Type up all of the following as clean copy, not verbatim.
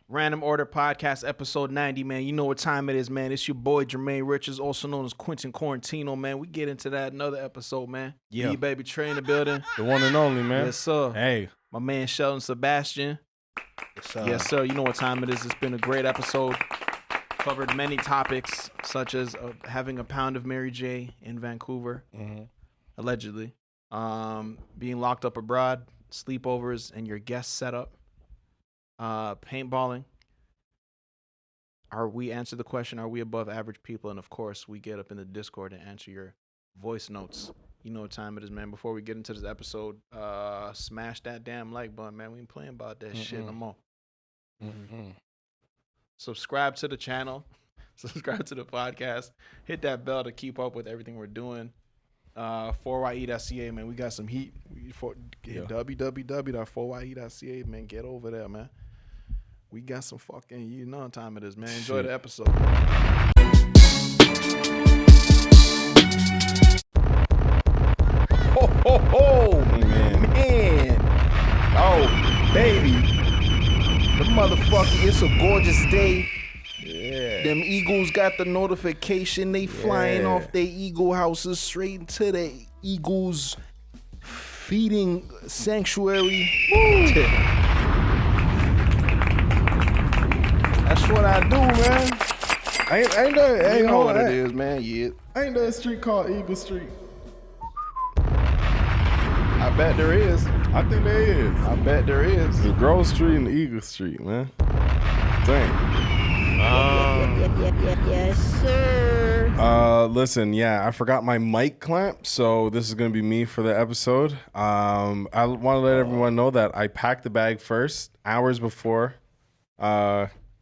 Random Order Podcast, episode 90, man. You know what time it is, man. It's your boy, Jermaine Richards, also known as Quentin Quarantino, man. We get into that another episode, man. Yeah. Baby Trey in the building. The one and only, man. Yes, sir. Hey. My man, Sheldon Sebastian. Yes, sir. You know what time it is. It's been a great episode. Covered many topics, such as having a pound of Mary Jae in Vancouver, allegedly. Being locked up abroad, sleepovers, and your guest setup. Paintballing. We answer the question, are we above average people? And of course, we get up in the Discord and answer your voice notes. You know what time it is, man. Before we get into this episode, smash that damn like button, man. We ain't playing about that shit no more. Subscribe to the channel. Subscribe to the podcast. Hit that bell to keep up with everything we're doing. 4ye.ca, man. We got some heat. www.4ye.ca, man. Get over there, man. We got some fucking, you know what time it is, man. Enjoy the episode. Ho, ho, ho, man. Oh, baby. The motherfucker, it's a gorgeous day. Yeah. Them eagles got the notification. They flying off their eagle houses straight into the eagles feeding sanctuary. Woo. That's what I do, man. Ain't know what it is, man. Yeah. Ain't there a street called Eagle Street? I bet there is. I think there is. I bet there is. The Grove Street and the Eagle Street, man. Dang. Yes, sir. Listen, I forgot my mic clamp, so this is gonna be me for the episode. I want to let everyone know that I packed the bag first, hours before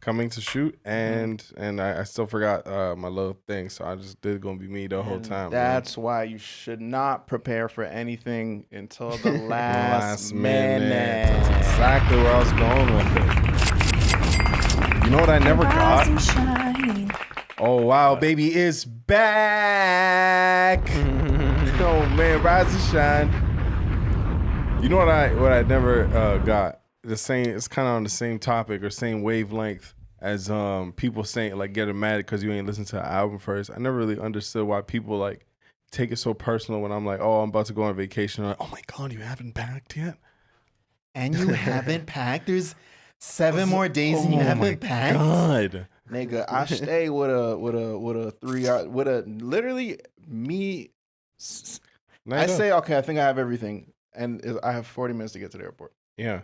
coming to shoot, and I still forgot my little thing, so I just did gonna be me the whole time. That's why you should not prepare for anything until the last minute. That's exactly where I was going with it. You know what I never got? Oh wow, baby is back. Oh man, rise and shine. You know what I never got? The same. It's kind of on the same topic or same wavelength as people saying like getting mad because you ain't listened to the album first. I never really understood why people like take it so personal when I'm like, oh, I'm about to go on vacation. Like, oh my god, you haven't packed yet? And you haven't packed? There's 7 more days and you haven't packed? God. Nigga, I stay with a 3 hour with a literally me. I say okay, I think I have everything, and I have 40 minutes to get to the airport. Yeah.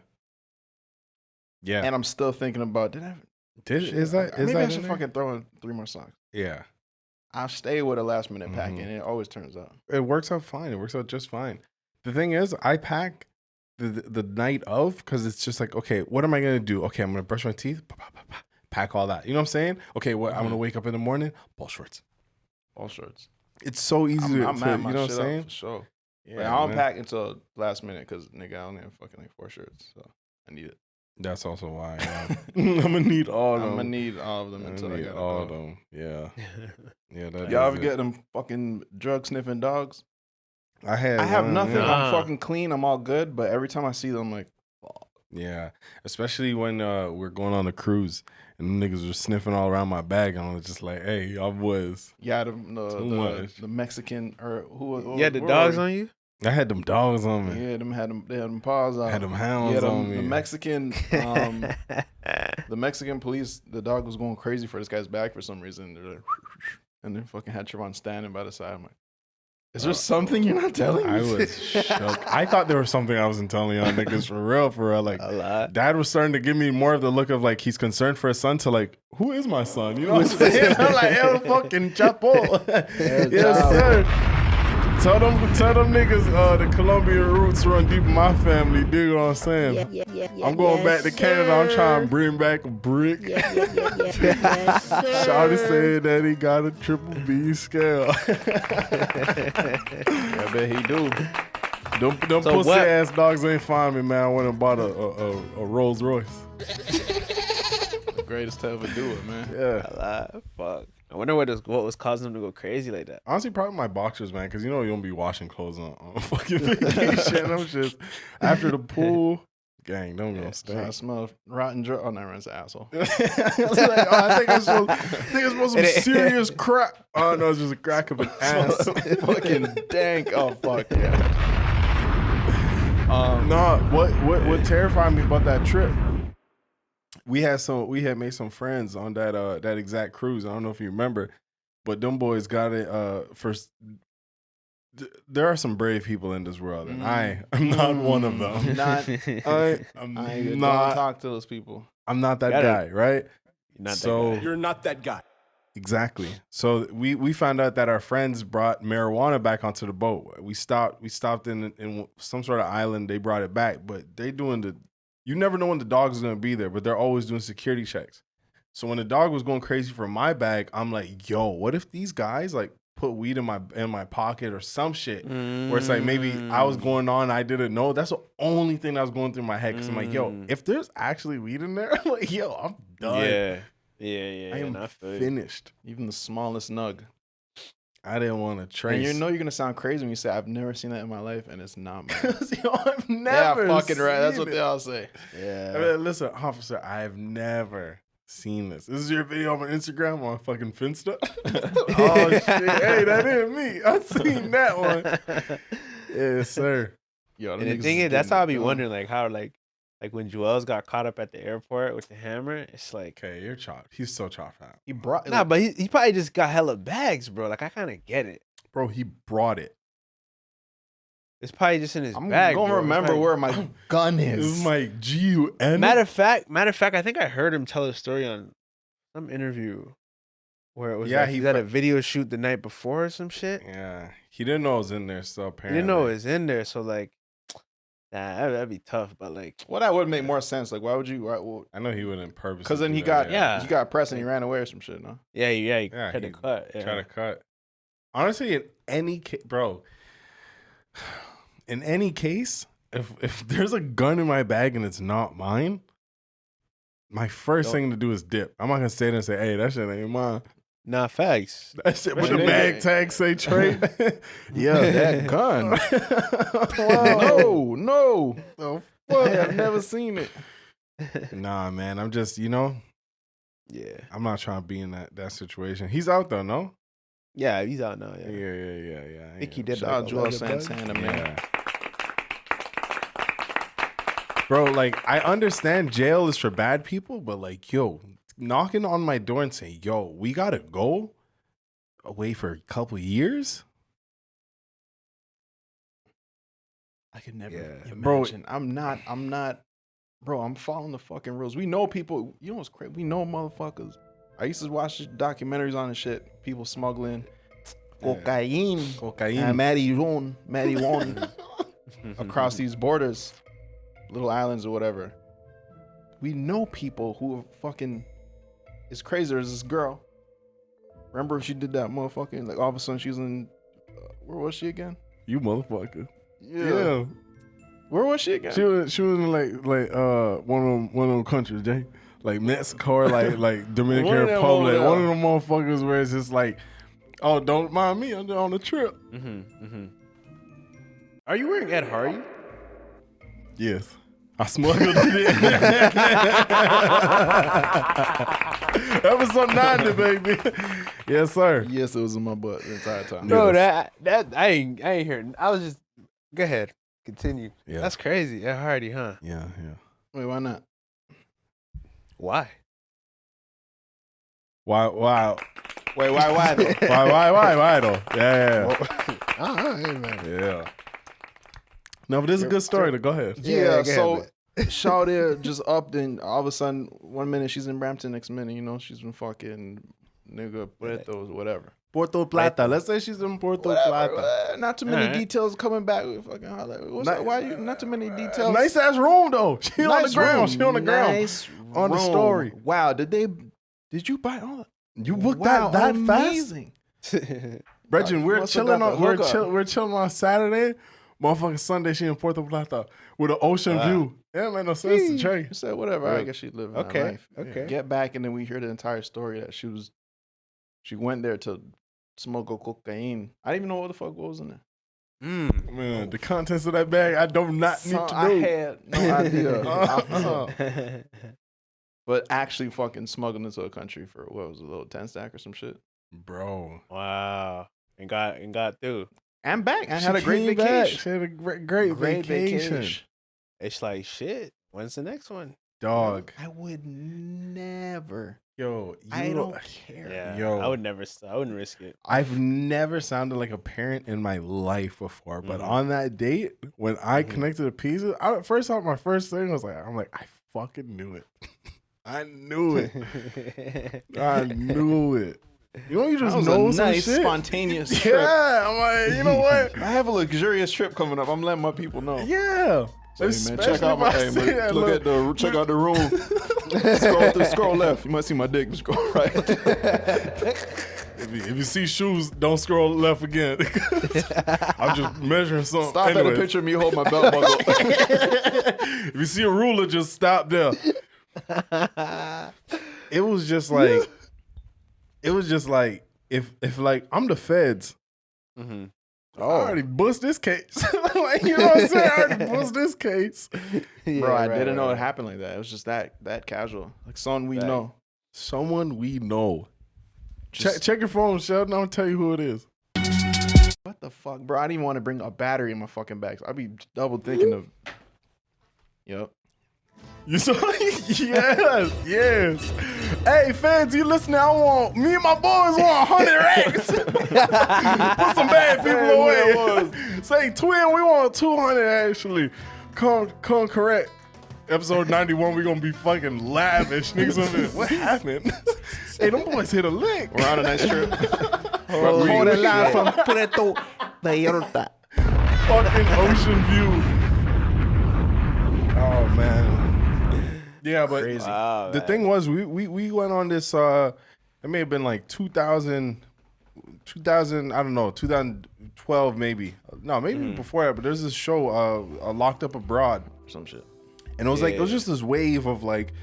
And I'm still thinking about maybe I should fucking throw in 3 more socks. Yeah. I stay with a last minute packing, and it always turns out. It works out fine. It works out just fine. The thing is, I pack the night of because it's just like, okay, what am I gonna do? Okay, I'm gonna brush my teeth. Pack all that. You know what I'm saying? Okay, what I'm gonna wake up in the morning, ball shorts. It's so easy to you know what I'm saying? For sure. Yeah, but I don't pack until last minute because nigga, I only have fucking like 4 shirts, so I need it. That's also why I'm gonna need all of them. I'm gonna need all of them until I get all of them. Yeah. Y'all ever get them fucking drug sniffing dogs? I have nothing. I'm fucking clean. I'm all good. But every time I see them, I'm like, fuck. Yeah. Especially when we're going on a cruise and niggas were sniffing all around my bag, and I was just like, hey, y'all boys. Yeah, the Mexican or who? You had the dogs on you? I had them dogs on me. Yeah, they had them paws on. I had them hounds on me. The Mexican police, the dog was going crazy for this guy's bag for some reason. They're like, and then fucking had Trevon standing by the side. I'm like, is there something you're not telling me? I was shook. I thought there was something I wasn't telling y'all niggas for real. Like, a lot. Dad was starting to give me more of the look of like he's concerned for his son to like, who is my son? You know what I'm saying? I'm like, El fucking Chapo. Yes, sir. Tell them niggas the Colombian roots run deep in my family. Dig what I'm saying? I'm going back to Canada. I'm trying to bring back a brick. Shawty said that he got a triple B scale. I bet he do. Them pussy ass dogs ain't find me, man. I went and bought a Rolls Royce. The greatest to ever do it, man. Yeah. Fuck. I wonder what was causing them to go crazy like that. Honestly, probably my boxers, man, because you know you don't be washing clothes on fucking vacation. I'm just after the pool, Gang, don't go I stink. smell rotten drug. Oh, never it's an asshole. I was like, oh, I think I smell some serious crack. Oh no, it's just a crack of an ass. Fucking dank. Oh fuck yeah. No, what terrified me about that trip? We had made some friends on that exact cruise. I don't know if you remember, but them boys got it first. There are some brave people in this world, and I am not one of them. I'm Don't not. talk to those people. I'm not that guy, right? You're not that guy. Exactly. So we found out that our friends brought marijuana back onto the boat. We stopped in some sort of island. They brought it back, but you never know when the dog's gonna be there, but they're always doing security checks. So when the dog was going crazy for my bag, I'm like, yo, what if these guys like put weed in my pocket or some shit where it's like maybe I was going on, I didn't know. That's the only thing that was going through my head because I'm like, yo, if there's actually weed in there, I'm like, yo, I'm done. Yeah. I am finished. Even the smallest nug. I didn't want to trace. And you're gonna sound crazy when you say I've never seen that in my life, and it's not me. Yo, I've never. Yeah, fucking right. That's what seen they it. all say. Yeah. I mean, listen, officer, I've never seen this. This is your video on Instagram on fucking Finsta? Oh shit! Hey, that ain't me. I seen that one. Yes, sir. Yo, And the thing is, that's how I be wondering, like how like when Joel's got caught up at the airport with the hammer. It's like, Okay, you're chopped. He's so chopped out, he brought. nah, but he probably just got hella bags, bro. Like I kind of get it. bro. He brought it. It's probably just in his I'm bag. gonna bro. It's remember probably- where my gun This is. is my GUN. Matter of fact, I think I heard him tell a story on some interview where it was Yeah, like he he had fu- a video shoot the night before or some shit. Yeah, he didn't know it was in there. So He apparently, didn't know it was in there, so like, nah, that'd be tough. But like, Well, that would make more sense. Like, why would you? I know he wouldn't purpose. Because then he got yeah. he got pressed and he ran away or some shit. No. he Yeah, had to he cut. Yeah. Try to cut. Honestly, in any case, bro. In any case, if there's a gun in my bag and it's not mine, my first thing to do is dip. I'm not gonna stay there and say, "Hey, that shit ain't mine." Nah, facts. That shit with the Especially bag they- tag say Trey. Yeah, That gun. Wow. No. The I fuck? have never seen it. Nah, man. I'm just, Yeah, I'm not trying to be in that situation. He's out though, no? yeah, he's out now. Yeah. Yeah, I think he did. Shout out like, Joel 11 bucks. Santana, man. Yeah. Bro, like, I understand jail is for bad people, but like, yo, knocking on my door and saying, yo, we gotta go away for a couple years? I could never Yeah. imagine. I'm not, bro. I'm following the fucking rules. We know people. You know what's crazy? We know motherfuckers. I used to watch documentaries on this shit. People smuggling cocaine, Cocaine. and marijuana across these borders, little islands or whatever. We know people who are fucking. It's crazy. There's this girl. Remember she did that motherfucking, like all of a sudden she was in. Where was she again? You motherfucker. Yeah. Where was she again? She was in like one of them countries, Jay. Like Mexico or like Dominican One of them over Republic. there. One of them motherfuckers where it's just like, oh, don't mind me, I'm on the trip. Are you wearing Ed Hardy? Yes. I smuggled it in. Episode 90, baby. Yes, sir. Yes, it was in my butt the entire time. Bro, that I ain't hearing. I was just go ahead, continue. Yeah. That's crazy. Ed Hardy, huh? Yeah. Wait, why not? Why? Why Wait, why though? why though? Yeah. Hey, man. Yeah. No, but this is a good story. Go ahead. Yeah, go so ahead, Shaw there just upped, and all of a sudden, 1 minute she's in Brampton, next minute, she's been fucking nigga Puertos, whatever. Puerto Plata. Let's say she's in Puerto Plata. Not too many Alright. details coming back. We fucking holler. What's up? Why you? Not too many details. Nice ass room though. She on the Nice ground. room. She on the ground. Nice On the room. story. Wow, did you buy all that? You booked Wow, that fast? amazing. Bregin, You we're must have chilling got on the hookup. we're chilling on Saturday. Motherfucking Sunday, she in Puerto Plata with an ocean view. Yeah, man, no sense to Trey. She said, whatever. I guess she's living her Okay, life. okay. Get back, and then we hear the entire story that she went there to smoke cocaine. I didn't even know what the fuck was in there. Man, the contents of that bag, I do not need to know. I had no idea. But actually fucking smuggled into a country for, what was it, a little 10 stack or some shit? Bro. Wow. And got through. And back. I had a great vacation. She had a great vacation. It's like, shit. When's the next one? Dog. I would never. Yo, I don't care. Yeah. Yo. I wouldn't risk it. I've never sounded like a parent in my life before, but on that date, when I connected the pieces, my first thing was I'm like, I fucking knew it. I knew it. I knew it. You know, you just know a some nice, shit. spontaneous trip. Yeah, I'm like, you know what? I have a luxurious trip coming up. I'm letting my people know. Yeah. So, hey, man, check out check out the room. Scroll left. You might see my dick. Scroll right. If you see shoes, don't scroll left again. I'm just measuring something. Stop at a picture of me holding my belt buckle. If you see a ruler, just stop there. It was just like if like I'm the feds. Mm-hmm. I already bust this case. Like, you know what I'm saying? I already bust this case. Bro, I didn't know it happened like that. It was just that casual. Like someone we know. Someone we know. Check your phone, Sheldon. I'm gonna tell you who it is. What the fuck, bro? I didn't even want to bring a battery in my fucking bag. So I'd be double thinking of. Yep. You saw? Yes. Hey, fans, you listening? Me and my boys want 100 racks. Put some bad people away. Say, twin, we want 200 actually. Come correct. Episode 91, we gonna be fucking lavish. Niggas gonna be, what happened? Hey, them boys hit a lick. We're on a nice trip. Hold it line from Puerto Vallarta. Fucking ocean view. Oh, man. Yeah, but the thing was, we went on this, it may have been like 2000, I don't know, 2012 maybe. No, maybe before that, but there's this show, Locked Up Abroad. Some shit. And it was like, it was just this wave of like,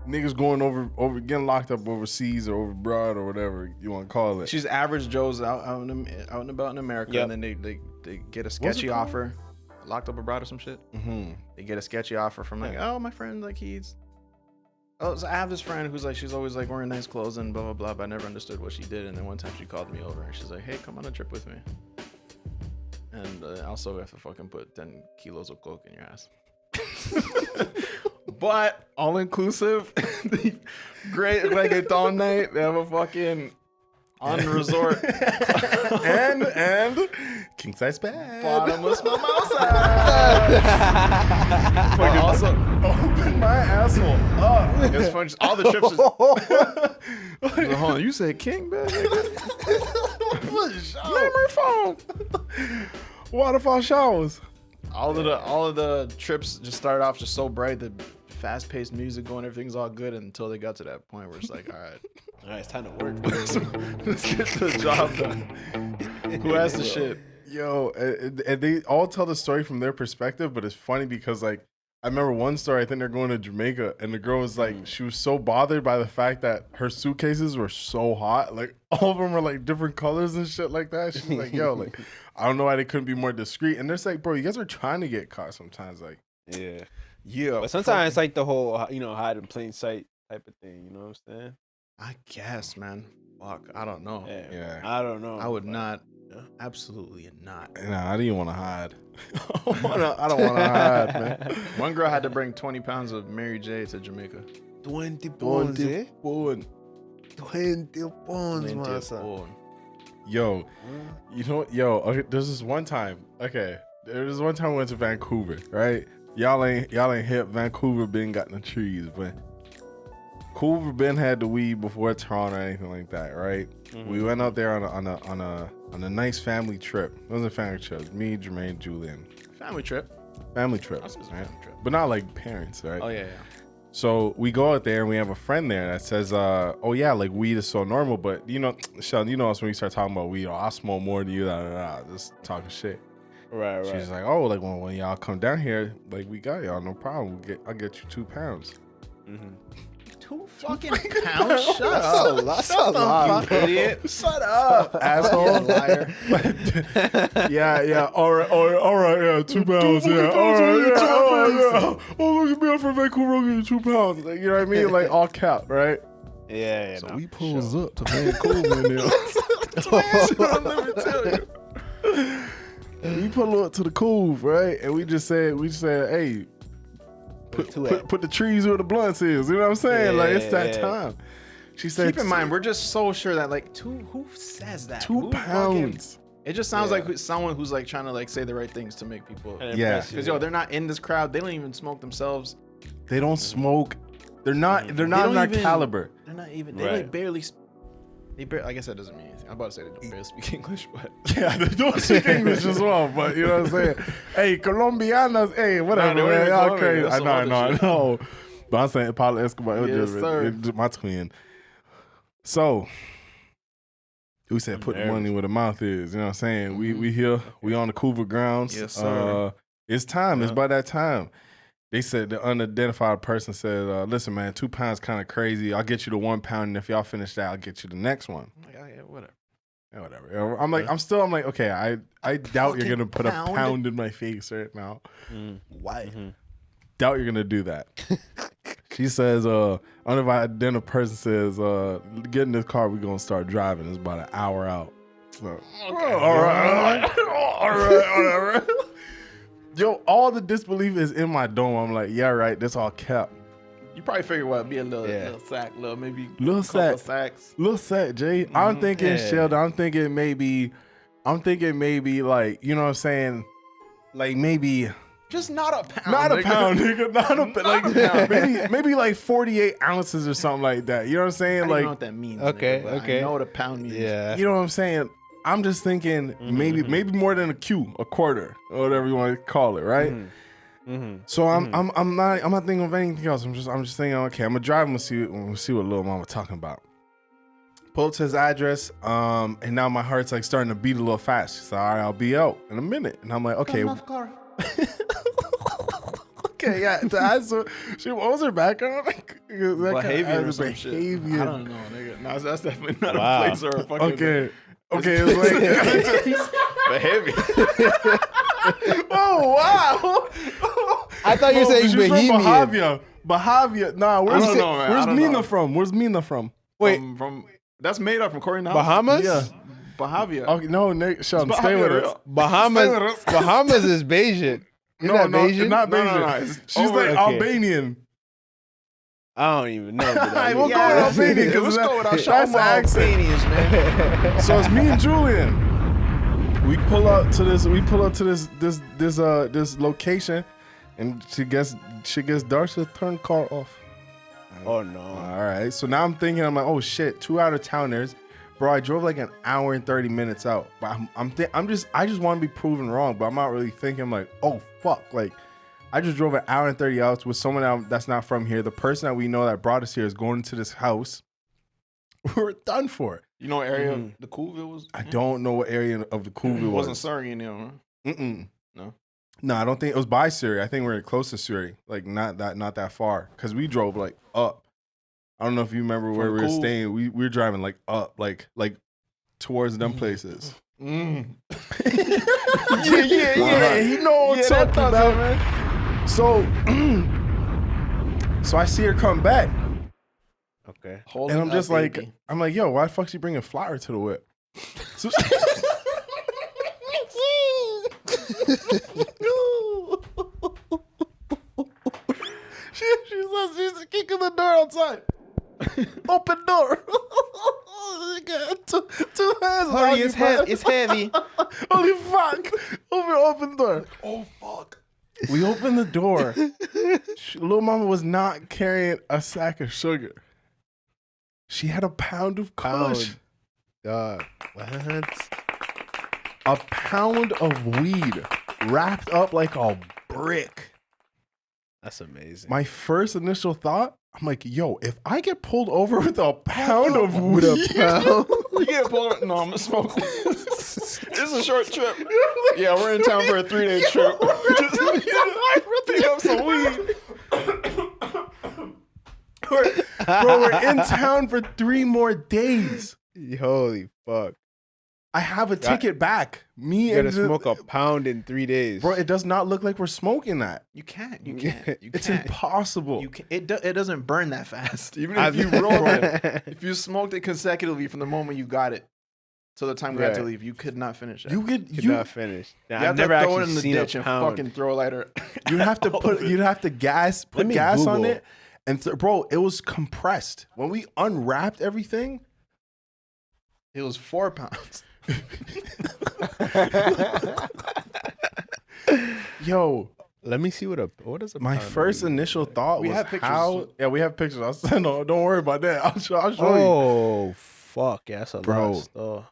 niggas going over getting locked up overseas or over abroad or whatever you want to call it. She's average Joe's out and about in America, and then they get a sketchy offer. Locked Up Abroad or some shit. Mm-hmm. They get a sketchy offer from like, oh, my friend, like so I have this friend who's like, she's always like wearing nice clothes and blah blah blah, but I never understood what she did. And then one time she called me over and she's like, hey, come on a trip with me. And also we have to fucking put 10 kilos of coke in your ass. But all inclusive, great reggaeton night. They have a fucking on resort and king size bag. Bottomless mimosa. Fucking also open my asshole up. It's fun. All the trips. Hold on, you said king bag? Memory foam. Waterfall showers. All of the trips just started off just so bright, the fast-paced music going, everything's all good until they got to that point where it's like, all right, it's time to work. Let's get the job done. Who has the shit? Yo, and they all tell the story from their perspective, but it's funny because like I remember one story. I think they're going to Jamaica, and the girl was like, she was so bothered by the fact that her suitcases were so hot, like all of them were like different colors and shit like that. She was like, yo, like I don't know why they couldn't be more discreet. And they're like, bro, you guys are trying to get caught sometimes, like yeah. Yeah. But sometimes it's like the whole hide in plain sight type of thing. You know what I'm saying? I guess, man. Fuck, I don't know. Yeah. I don't know. I would not. Absolutely not. Nah, I didn't want to hide. I don't want to hide, man. One girl had to bring 20 pounds of Mary J to Jamaica. 20 pounds, eh? 20 pounds, massa. Yo, you know what? Yo, okay, there's this one time. Okay, there's one time we went to Vancouver, right? Y'all ain't hip. Vancouver been got in the trees, but Vancouver been had the weed before Toronto or anything like that, right? Mm-hmm. We went out there on a nice family trip. It wasn't a family trip. It was me, Jermaine, Julian. Family trip. Family trip, right? Family trip. But not like parents, right? Oh yeah. So we go out there and we have a friend there that says, oh yeah, like weed is so normal, but you know, Sheldon, you know us when we start talking about weed, I smoke more than you, just talking shit. Right. She's like, oh, like when y'all come down here, like we got y'all, no problem. I'll get you 2 pounds. Mm-hmm. 2 Fucking pounds. Shut up. That's a lot, idiot. Shut up, asshole. Liar. Yeah. All right, yeah, 2 pounds. Yeah, all right, yeah. Oh, look at me, I'm from Vancouver, I'll give you 2 pounds. Like, you know what I mean? Like, all cap, right? Yeah. So no, we for pulls sure. up to Vancouver now. Let me tell you. We pull up to the Cove, right? And we just said, hey, put the trees where the blunts is. You know what I'm saying? Like, it's that time. She said, Keep in mind, we're just so sure that like who says that? 2 Who pounds. fucking- It just sounds like someone who's like trying to like say the right things to make people. Yeah. Because they're not in this crowd. They don't even smoke themselves. They don't smoke. They're not in don't our even- caliber. They're not even. They Right. like barely. I guess that doesn't mean anything. I'm about to say they don't barely speak English, but Yeah, they don't speak English as well, but you know what I'm saying? Hey, Colombianas, hey, whatever, Nah, they man. ain't Y'all Colombian. crazy. That's I some know. other shit. But I'm saying Pablo Escobar, it was Yes, sir. it was my twin. So, we said put the money where the mouth is. You know what I'm saying? We here. We on the Cougar grounds. Yes, sir. It's time. It's Yeah. by that time. They said the unidentified person said, listen, man, 2 pounds kind of crazy. I'll get you the 1 pound, and if y'all finish that, I'll get you the next one. I'm like, oh, yeah, whatever. Yeah, whatever. I'm like, I'm like, okay, I doubt you're gonna put a pound in my face right now. Why? Doubt you're gonna do that. She says, unidentified person says, get in this car, we're gonna start driving. It's about an hour out. So, all right. Yo, all the disbelief is in my dome. I'm like, yeah, right, that's all cap. You probably figure what be a little sack, maybe Little couple sack. of sacks. Little set, Jay. I'm thinking Sheldon. I'm thinking maybe like, you know what I'm saying? Like maybe Just not a pound. not a nigga. pound, nigga. Not a pound. Maybe like 48 ounces or something like that. You know what I'm saying? I don't Like, know what that means. Okay, nigga, but okay. I know what a pound means. Yeah. you know what I'm saying? I'm just thinking maybe more than a quarter, or whatever you want to call it, right? So I'm not thinking of anything else. I'm just thinking, okay, I'm gonna drive and we'll see what little mama talking about. Pull up to his address, and now my heart's like starting to beat a little fast. She's like, all right, I'll be out in a minute. And I'm like, okay. Okay, yeah. So what was her background? Behavior or some shit. Behavior. I don't know, nigga. No, that's definitely not Wow. a place or a fucking Okay, it was like behavior. oh wow. I thought you were saying she's from Bohemian. Bahavia. Nah, where's I don't know, man. I where's don't Mina know. from? Where's Mina from? Wait, From that's made up from Corey now. Bahamas? Yeah. Bahavia. Okay, no, Nick, Sheldon, stay with us. Bahamas. Bahamas is Bayesian. No, that no, Bayesian? not No, Bayesian. no, no, it's She's over- like okay. Albanian. I don't even know. But Alright, we'll go Yeah. with Albanian because Let's go with our that's show. the accent. man. So it's me and Julian. We pull up to this location, and she gets dark. She'll turn the car off. Oh no. All right. So now I'm thinking, I'm like, oh shit, 2 out of towners. Bro, I drove like an hour and 30 minutes out. But I just want to be proven wrong, but I'm not really thinking. I'm like, oh fuck. Like, I just drove an hour and 30 hours with someone that's not from here. The person that we know that brought us here is going to this house. We're done for. You know what area of the Coolville was? I don't know what area of the Cougar It was. wasn't Surrey in there, huh? No, I don't think it was by Surrey. I think we're close to Surrey, like not that far, because we drove like up. I don't know if you remember where we were staying. We were driving like up, like towards them places. Yeah. You know what I'm talking about, man. So I see her come back, Okay. and I'm just like, yo, why the fuck she bringing flour to the whip? So she's kicking the door outside. Open door. two hands. Hurry, it's heavy. Holy fuck. Open door. Oh fuck. We opened the door. Little mama was not carrying a sack of sugar. She had a pound of kush. God. What? A pound of weed wrapped up like a brick. That's amazing. My first initial thought, I'm like, yo, if I get pulled over with a pound of weed, You get pulled. No, I'm gonna smoke. This is a short trip. Yeah, we're in town for a 3-day trip. Just pick up some weed. we're in town for 3 more days. Holy fuck. I have a ticket back. You gotta smoke a pound in 3 days. Bro, it does not look like we're smoking that. You can't. You can't. It's impossible. You can't. It doesn't burn that fast. Even if you roll it, if you smoked it consecutively from the moment you got it to the time we had to leave, you could not finish it. You could not finish. You have to throw it in the ditch and fucking throw a lighter. You'd have to put gas on it, and bro, it was compressed. When we unwrapped everything, it was 4 pounds. Yo, let me see what is a my first initial thought was how. Yeah, we have pictures. I'll send. Don't worry about that. I'll show you. Oh fuck, yeah, that's a lot of stuff.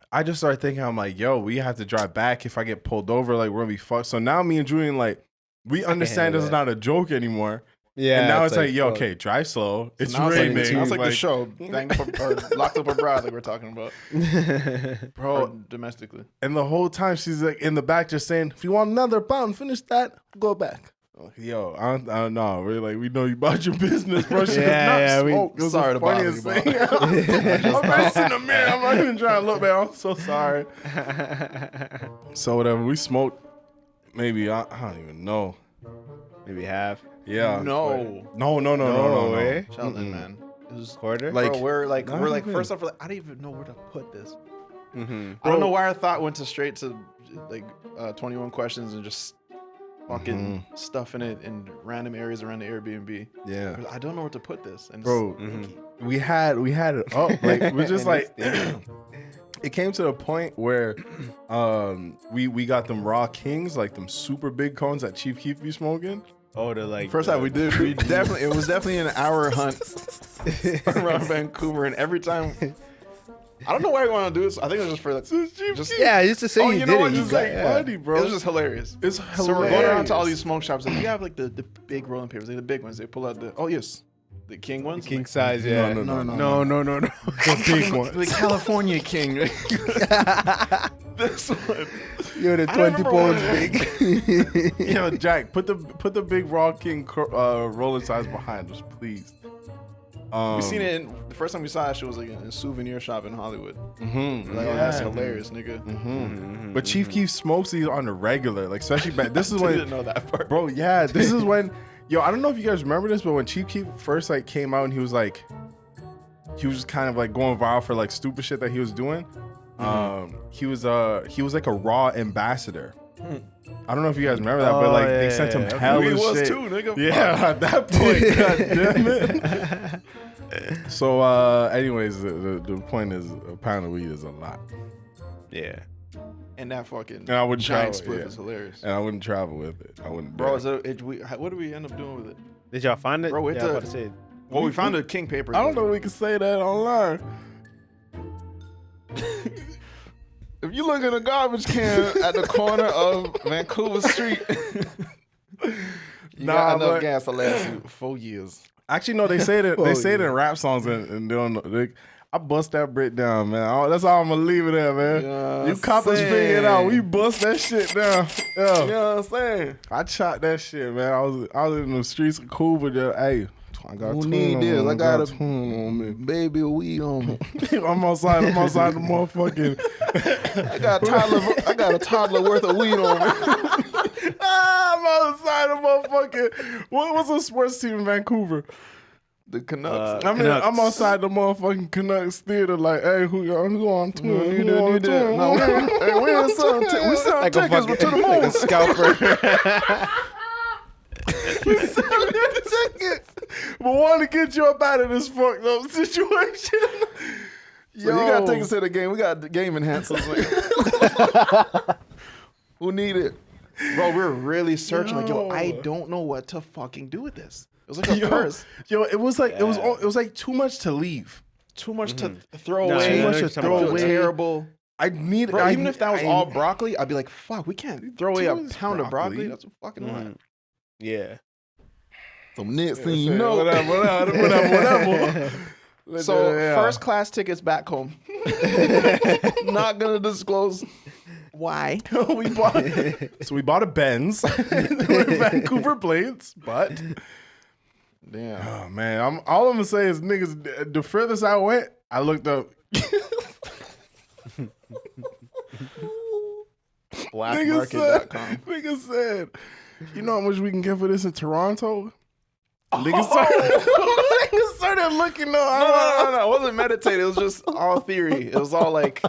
I just started thinking, I'm like, yo, we have to drive back. If I get pulled over, like we're gonna be fucked. So now me and Julian, like, we understand this is not a joke anymore. Yeah, and now it's like, yo, okay, drive slow. It's raining. Sounds like the show, banged up or locked up abroad, like we're talking about, bro, or domestically. And the whole time she's like in the back, just saying, if you want another pound, finish that, go back. Like, yo, I don't know. We're like, we know you about your business, bro. She does not smoke. Sorry to bother you, bro. I'm facing in the mirror. I'm not even trying to look back. I'm so sorry. So whatever, we smoked. Maybe I don't even know. Maybe half. Yeah. No. Way. Sheldon, man. It was quarter. Like, bro, we're like first off, we're like, I don't even know where to put this. I don't know why our thought went straight to like 21 questions and just fucking stuffing it in random areas around the Airbnb. Yeah. I don't know where to put this. And bro, we had it up. Like we just like it came to the point where we got them raw kings, like them super big cones that Chief Keef be smoking. Oh, the like first time we definitely it was definitely an hour hunt around Vancouver, and every time I don't know why we want to do this. I think it was just for like, just to say you know did what? it. Just like funny, bro. It was just hilarious. It's hilarious. So we're going around to all these smoke shops, and we have like the big rolling papers, like the big ones. They pull out the king ones, king size. Yeah, no. The big one, the California king. This one, you're the 20 pounds big. Yo, Jack, put the big raw king rolling size behind us, please. We seen it the first time we saw that shit was like in a souvenir shop in Hollywood. Like, oh, that's hilarious, nigga. But Chief Keef smokes these on the regular, like especially back. This is when I didn't know that part, bro. Yeah, this is when. Yo, I don't know if you guys remember this, but when Chief Keef first like came out and he was just kind of like going viral for like stupid shit that he was doing. He was like a raw ambassador. I don't know if you guys remember that, but like they sent him hella shit. He was too, nigga. Yeah, at that point, god damn it. So, anyways, the point is, a pound of weed is a lot. Yeah. And that fucking and I wouldn't giant travel, split is hilarious. And I wouldn't travel with it. I wouldn't. Bro, what did we end up doing with it? Did y'all find it? Bro, we about to say it. Well, we found a king paper. I don't know if we can say that online. If you look in a garbage can at the corner of Vancouver Street, you got enough gas to last you 4 years. Actually, no, they say that they say it in rap songs and they don't know. I bust that brick down, man. That's all I'm gonna leave it there, man. You coppers figure it out. We bust that shit down. Yeah. You know what I'm saying? I chopped that shit, man. I was in the streets of Cuba. Just, hey, I got who a need this? I got a tune on me. baby weed on me. I'm outside the motherfucking. I got a toddler worth of weed on me. I'm outside the motherfucking. What's a sports team in Vancouver? The Canucks. I'm outside the motherfucking Canucks theater, like, hey, who on tour? You did. No, hey, we sell like tickets to the moon. Like a scalper. We selling tickets, but want to get you up out of this fucked up situation. So you got tickets to the game. We got the game enhancers. Who need it? Bro, we're really searching. Like, I don't know what to fucking do with this. It was like a curse. Yo, it was like it was like too much to leave. Too much to throw away. Too much to throw away. Terrible. Even if that was all broccoli, I'd be like, fuck, we can't throw away a pound of broccoli. That's a fucking lot. Yeah. Some next thing you know. Whatever. So first class tickets back home. Not gonna disclose why. we bought a Benz with Vancouver plates, but Damn. Oh man, all I'm gonna say is niggas. The furthest I went, I looked up. Blackmarket.com. Nigga said, you know how much we can get for this in Toronto? Oh. Niggas started looking up. No. It wasn't meditated. It was just all theory. It was all like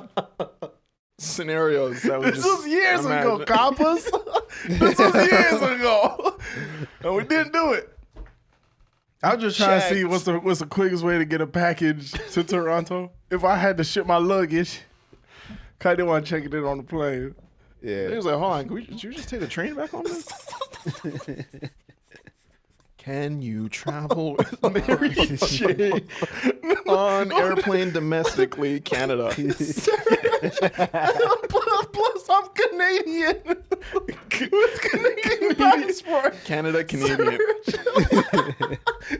scenarios. That This was years ago, coppers. This was years ago. And we didn't do it. I was just trying to see what's the quickest way to get a package to Toronto. If I had to ship my luggage, I didn't want to check it in on the plane. Yeah. He was like, hold on, did you just take the train back home? Can you travel with Mary Jae on airplane domestically, Canada? Plus, I'm Canadian. With Canadian passport. Canada, Canadian.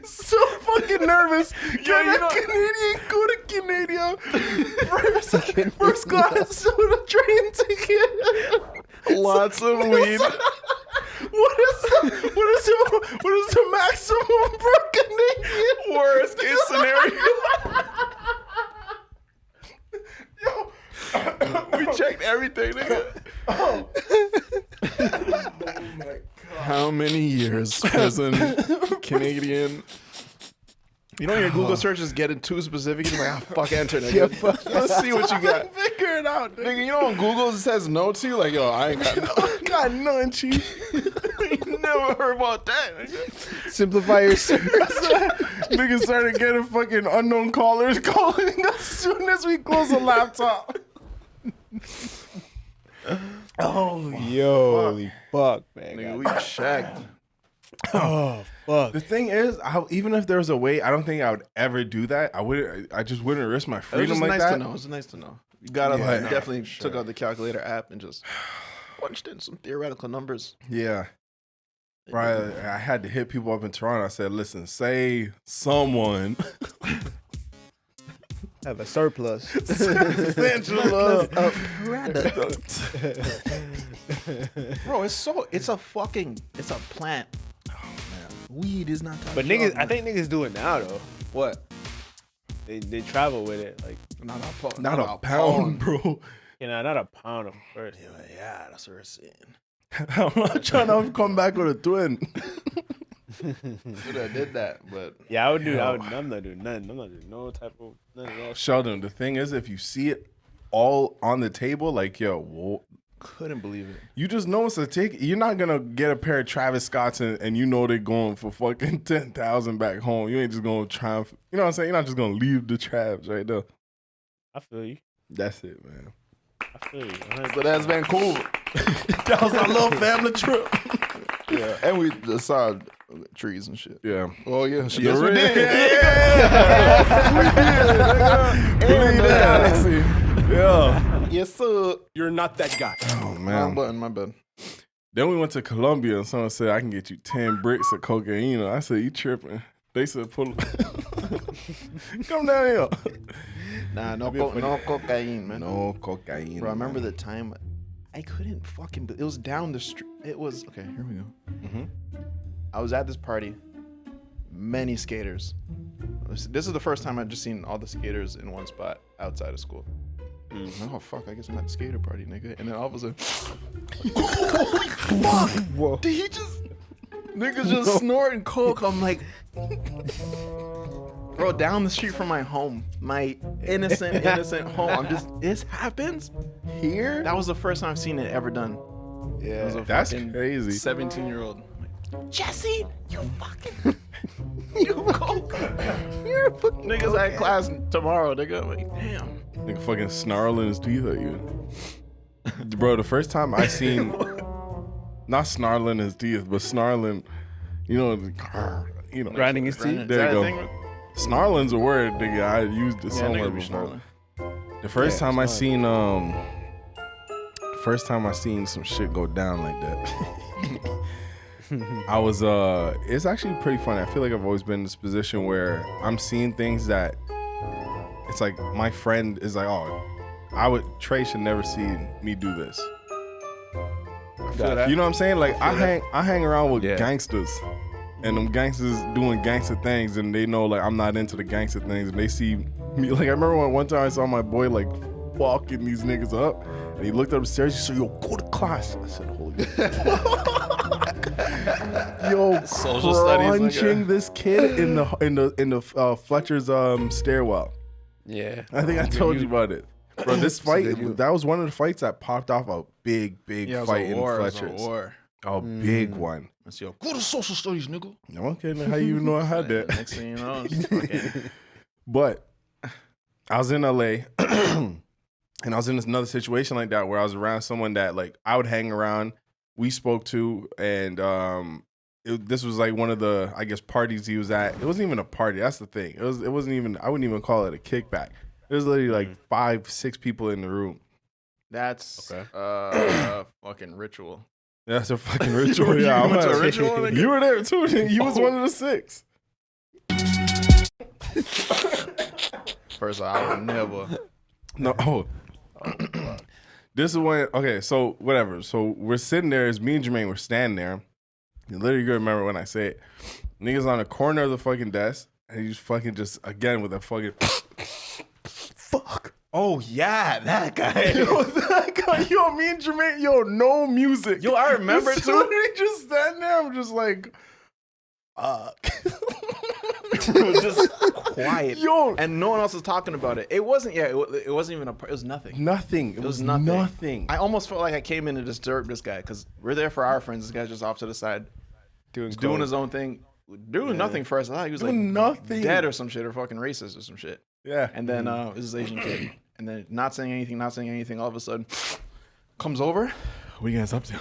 So fucking nervous. Canadian, go to Canada. First class with a train ticket. Lots of weed. What is the maximum for Canadian? Worst case scenario. We checked everything, nigga. Oh my God. How many years prison, Canadian? You know, your Google search is getting too specific. You're like, fuck, enter, nigga. Let's see what you got. Figure it out, nigga. Nigga, you know on Google it says no to you? Like, yo, I ain't got no. Got none, chief. You never heard about that, nigga. Simplify your search. Niggas started getting fucking unknown callers calling us as soon as we close the laptop. Oh, yo, holy fuck, man. Nigga, we checked. Oh, fuck. The thing is, even if there was a way, I don't think I would ever do that. I just wouldn't risk my It was freedom just like nice that. to know. It was nice to know. You gotta Yeah, definitely sure. took out the calculator app and just punched in some theoretical numbers. Yeah. Right. I had to hit people up in Toronto. I said, listen, say someone Have a surplus. central of Bro, it's a plant. Oh man. Weed is not But niggas, I think niggas do it now though. what? They travel with it, like Not not a pound, bro. not a pound of first. Yeah, that's what we're seeing. I'm not trying to come back with a twin. Should have did that, but Yeah, I would do. I'm not doing nothing. I'm not doing no type of none of that. Sheldon, the thing is, if you see it all on the table, like, yo, whoa, couldn't believe it. you just know it's a ticket. You're not gonna get a pair of Travis Scotts and you know they're going for fucking 10,000 back home. You ain't just gonna try and, you know what I'm saying? You're not just gonna leave the Travs right there. I feel you. That's it, man. I feel you. So that's Vancouver. That was our little family trip. Yeah, and we saw trees and shit. Yeah. Oh yeah, yes we ring. did. Yeah. Yes sir. You're not that guy. Oh Wrong man. button, my bad. Then we went to Colombia and someone said I can get you 10 bricks of cocaine. I said, you tripping. They said pull come down here. Nah, no cocaine, man. No cocaine. Bro, I remember the time I couldn't fucking. It was down the street. It was okay. Here we go. Mhm. I was at this party. Many skaters. This is the first time I've just seen all the skaters in one spot outside of school. Oh fuck! I guess I'm at the skater party, nigga. And then all of a sudden, holy fuck! Whoa. Did he just? Niggas just snorting coke. I'm like, bro, down the street from my home, my innocent home. I'm just. This happens here. That was the first time I've seen it ever done. It was a That's fucking crazy. 17-year-old. Jesse, you fucking, you coke. You're fucking. Niggas at class tomorrow. Nigga, I'm like, damn. Nigga fucking snarling his teeth at you. Bro, the first time I seen, not snarling his teeth, but snarling, you know, Grinding his teeth. There you go. Snarling's a word, nigga. I used it somewhere before. The first time I seen some shit go down like that. I was it's actually pretty funny. I feel like I've always been in this position where I'm seeing things that it's like my friend is like, oh, Trey should never see me do this. I feel that. You know what I'm saying? Like I hang around with gangsters. and them gangsters doing gangster things, and they know like I'm not into the gangster things, and they see me like I remember one time I saw my boy like fucking these niggas up, and he looked up the stairs. He said, "Yo, go to class." I said, "Holy." Yo, Social studies, crunching this kid in the Fletcher's stairwell. Yeah. I think I told you about it. Bro, this fight, that was one of the fights that popped off a big fight in Fletcher's. A big one. Let's go to social studies, nigga. Okay, now how you know I had that? Next thing you know, it's fucking... But I was in LA and I was in another situation like that where I was around someone that like I would hang around, we spoke to, and this was like one of the, I guess, parties he was at. It wasn't even a party. That's the thing. It wasn't even, I wouldn't even call it a kickback. It was literally like 5-6 people in the room. That's fucking ritual. That's a fucking ritual. You Yeah, went to a ritual? You were there too. You was one of the 6. First of all, I would never. No. Oh. This is when, okay, so whatever. So we're sitting there, it's me and Jermaine, we're standing there. You literally gonna remember when I say it. Niggas on the corner of the fucking desk, and he's fucking just, again, with a fucking fuck. Oh, yeah, that guy. Yo, that guy, yo, me and Jermaine, yo, no music. Yo, I remember Just too. literally just standing there, I'm just like, It was just quiet. Yo. And no one else was talking about it. It wasn't, it wasn't even it was nothing. Nothing. It was nothing. I almost felt like I came in to disturb this guy because we're there for our friends. This guy's just off to the side doing his own thing. Doing nothing for us. I thought he was Doing like nothing. dead or some shit or fucking racist or some shit. Yeah. And then this is Asian kid. And then not saying anything, all of a sudden comes over. What are you guys up to?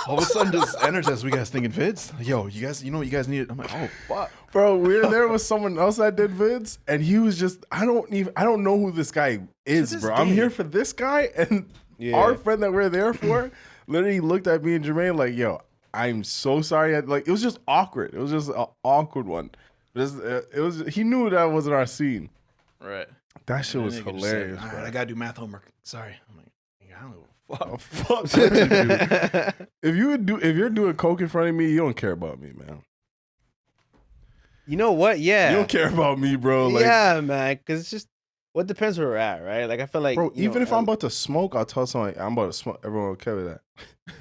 All of a sudden just energized. We guys thinking vids? Like, yo, you guys, you know what you guys need? I'm like, oh fuck. Bro, we were there with someone else that did vids, and he was just, I don't know who this guy is, bro. I'm here for this guy, and our friend that we're there for literally looked at me and Jermaine like, yo, I'm so sorry. Like, it was just awkward. It was just an awkward one. It was. He knew that wasn't our scene. Right. That shit was hilarious. All right, I gotta do math homework. Sorry. I'm like, I don't give a fuck. Oh, fuck that you do. If you're doing coke in front of me, you don't care about me, man. You know what? Yeah. You don't care about me, bro. Like, yeah, man. Because it's just, what depends where we're at, right? Like, I feel like, bro, even if I'm about to smoke, I'll tell someone I'm about to smoke. Everyone okay with that?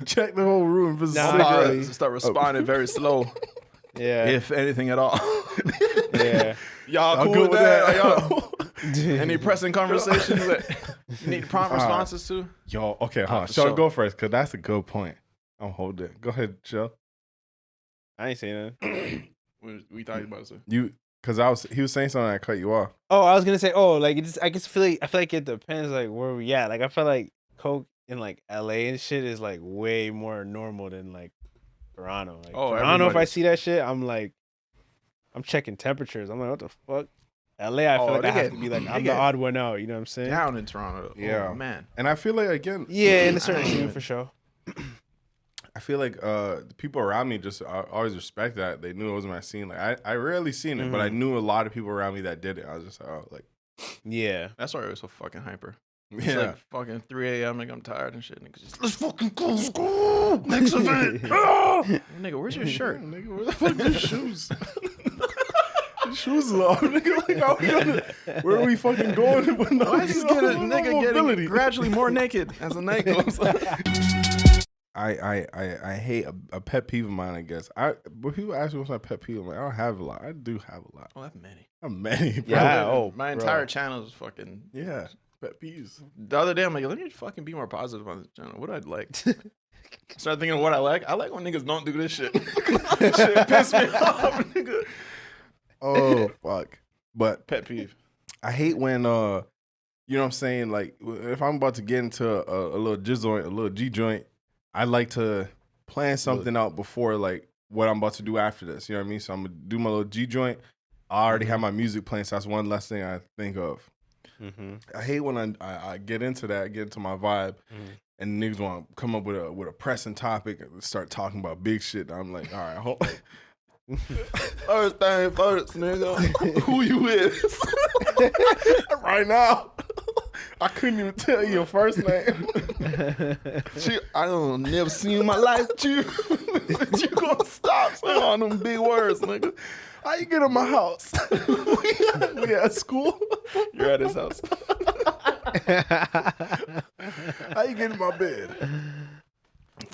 Check the whole room. If it's Start responding very slow. Yeah. If anything at all. Yeah. Y'all cool with that? Y'all, any pressing conversations that you need prompt responses to? Yo, okay, huh? For Shall sure. go first? Because that's a good point. I'm holding it. Go ahead, Shell. I ain't saying that. We talking about it. Because he was saying something that cut you off. Oh, I was gonna say, like it just, I feel like it depends like where we at. Like I feel like coke in like LA and shit is like way more normal than like Toronto. Like, Toronto, if I see that shit, I'm like, I'm checking temperatures. I'm like, what the fuck? LA, I feel like I have to be like, I'm the odd one out. You know what I'm saying? Down in Toronto. Yeah, oh, man. And I feel like again, yeah, in a certain scene for sure. I feel like the people around me just always respect that. They knew it wasn't my scene. Like I rarely seen it, but I knew a lot of people around me that did it. I was just like, yeah. That's why it was so fucking hyper. It's yeah. like fucking 3 a.m. Like I'm tired and shit. Niggas just, let's fucking go to school. Next event. Nigga, where's your shirt? Nigga, where the fuck your shoes? The shoes are off, nigga. Like, where are we fucking going? Why just get a nigga getting gradually more naked as the night goes on? I hate a pet peeve of mine, I guess. When people ask me what's my pet peeve, I'm like, I don't have a lot. I do have a lot. Oh, that's many. I'm many, bro. Yeah, my entire channel is fucking... Yeah, pet peeves. The other day, I'm like, let me fucking be more positive on this channel. What I'd like. Start thinking of what I like. I like when niggas don't do this shit. Shit piss me off, nigga. Oh, fuck. But Pet peeve. I hate when, you know what I'm saying? Like, if I'm about to get into a little joint, a little G joint, I like to plan something out before, like, what I'm about to do after this. You know what I mean? So I'm going to do my little G joint. I already have my music playing, so that's one less thing I think of. Mm-hmm. I hate when I get into that, get into my vibe, and niggas want to come up with a pressing topic and start talking about big shit. I'm like, all right, first thing first, nigga. Who you with? Right now. I couldn't even tell you your first name. I don't never seen in my life you. You gonna stop saying all them big words, nigga. How you get in my house? we at school. You're at his house. How you get in my bed?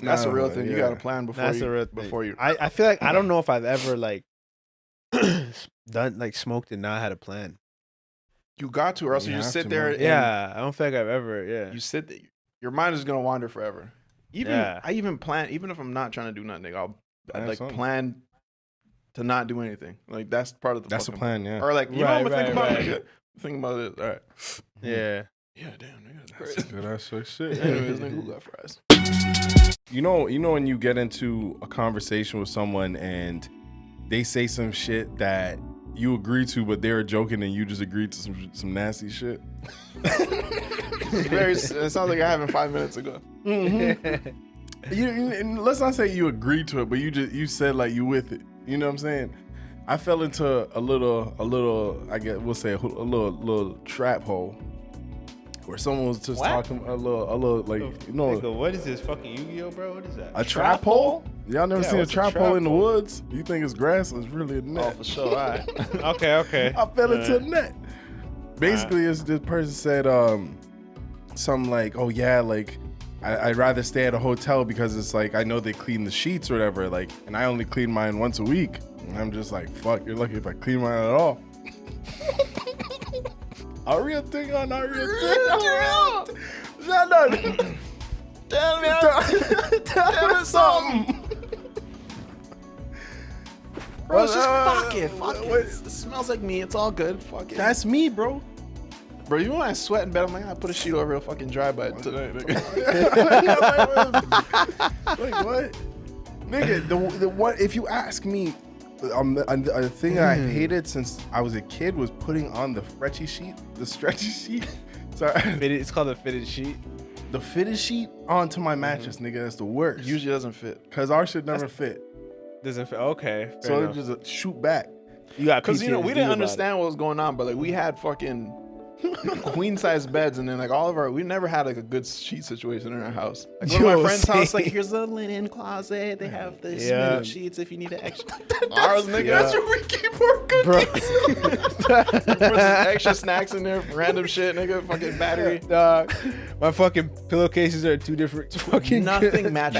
That's a real thing. You got to plan before you. I feel like I don't know if I've ever like done like smoked and not had a plan. You got to, or else you just sit there. Yeah, I don't feel like I've ever. Yeah, you sit there. Your mind is gonna wander forever. I even plan, even if I'm not trying to do nothing, I'd like plan to not do anything. Like that's part of the. That's a plan, yeah. Or like, you know, I'm gonna think about it. Think about it. All right. Yeah. Yeah, damn, nigga. That's good ass shit. Anyways, nigga, who got fries? You know when you get into a conversation with someone and they say some shit that you agree to, but they're joking and you just agreed to some nasty shit. It sounds like I happened 5 minutes ago. Mm-hmm. Let's not say you agreed to it, but you said like you with it. You know what I'm saying? I fell into a little. I guess we'll say a little trap hole. Where someone was just talking a little like, you know. Nigga, what is this, fucking Yu-Gi-Oh, bro? What is that? A trap hole? Y'all never seen a trap hole in the woods? You think it's grass? It's really a net. Oh, for sure. All right. Okay. I fell into a net. Basically, this person said something like, oh yeah, like I'd rather stay at a hotel because it's like I know they clean the sheets or whatever, like, and I only clean mine once a week. And I'm just like, fuck, you're lucky if I clean mine at all. A real thing or not real thing? Shut up. Tell me something. Bro, it's just fuck it. It smells like me. It's all good. Fuck it. That's me, bro. Bro, you know when I sweat in bed, I'm like, I put a sheet over, it'll fucking dry by tonight. Like what? Nigga, the what? If you ask me, a thing that I hated since I was a kid was putting on the stretchy sheet. Sorry, it's called a fitted sheet. The fitted sheet onto my mattress, nigga. That's the worst. Usually doesn't fit. Cause our shit never fit. Doesn't fit. Okay. So it just shoot back. You got because we didn't understand what was going on, but like we had fucking queen size beds, and then like we never had like a good sheet situation in our house. Like go to my friend's house, like here's the linen closet. They have the cement sheets if you need an extra. Ours, nigga, that's where we keep our cookies. Put some extra snacks in there, random shit, nigga. Fucking battery. Dog, my fucking pillowcases are two different fucking nothing matches.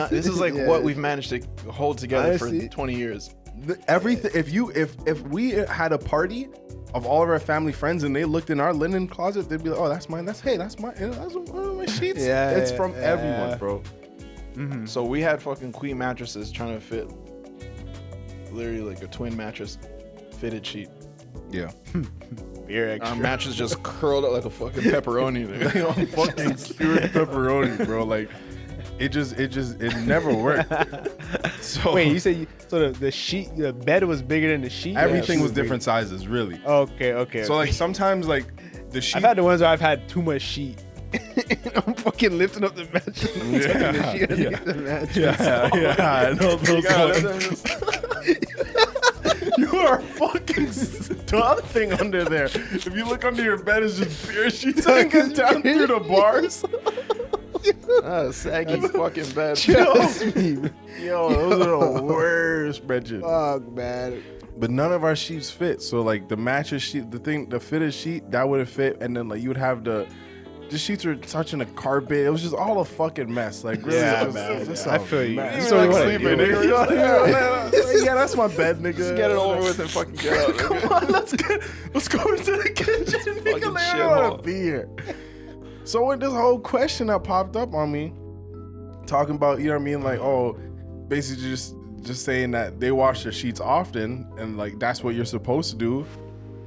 This is like what we've managed to hold together for 20 years. Everything. If we had a party of all of our family friends and they looked in our linen closet, they'd be like, oh, that's mine. That's mine. That's one of my sheets. Yeah, it's from everyone, bro. Mm-hmm. So we had fucking queen mattresses trying to fit literally like a twin mattress fitted sheet. Yeah. Beer extra. Our mattress just curled up like a fucking pepperoni. Fucking pure pepperoni, bro. Like it never worked. So wait, you said the sheet, the bed was bigger than the sheet? Everything was different sizes, really. Okay. So like sometimes like the sheet. I've had the ones where I've had too much sheet. I'm fucking lifting up the mattress. Yeah. I know those You are fucking stunting under there. If you look under your bed, it's just pure sheets hanging down through the bars. Saggy fucking bed. Yo, those are the worst, Bridget. Fuck, man. But none of our sheets fit. So like the mattress sheet, the fitted sheet, that wouldn't fit. And then like you would have the sheets were touching the carpet. It was just all a fucking mess. Like really, I feel you. So like sleeping, nigga. Yeah, that's my bed, nigga. Just get it over with and fucking get out. Come on, let's go into the kitchen, nigga. Like, I don't want to be here. So with this whole question that popped up on me, talking about, you know what I mean, like, oh, basically just saying that they wash their sheets often and like that's what you're supposed to do.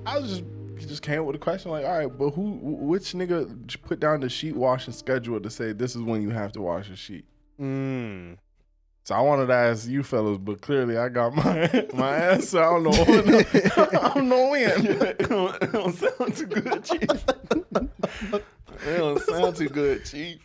I was just came up with a question like, all right, but which nigga put down the sheet washing schedule to say this is when you have to wash your sheet? So I wanted to ask you fellas, but clearly I got my answer. I don't know when. I don't know when. It don't sound too good, Chief. It don't sound too good, Chief.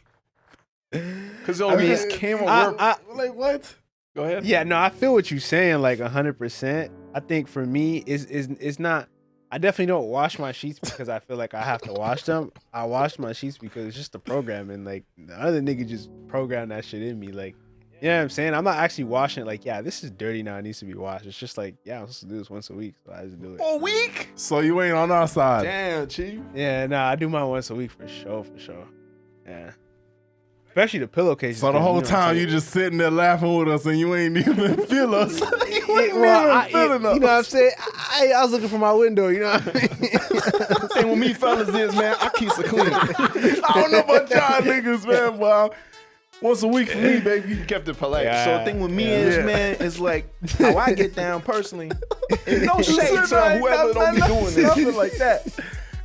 Because we just came over. Like what? Go ahead. Yeah, no, I feel what you're saying, like 100%. I think for me, it's not. I definitely don't wash my sheets because I feel like I have to wash them. I wash my sheets because it's just the program, and like the other nigga just programmed that shit in me. Like, you know what I'm saying? I'm not actually washing it. Like, yeah, this is dirty now. It needs to be washed. It's just like, yeah, I'm supposed to do this once a week, so I just do it. A week? So you ain't on our side. Damn, chief. Yeah, nah, I do mine once a week for sure. Yeah. Especially the pillowcases. So the whole time you just sitting there laughing with us and you ain't even feel us. You ain't even feeling us. You know what I'm saying? I was looking for my window, you know what I mean? Thing with me fellas is, man, I keep it clean. I don't know about y'all niggas, man, but once a week for me, baby. You kept it polite. Yeah. So the thing with me is, man, is like how I get down personally. No shade to whoever don't be doing this. Nothing like that.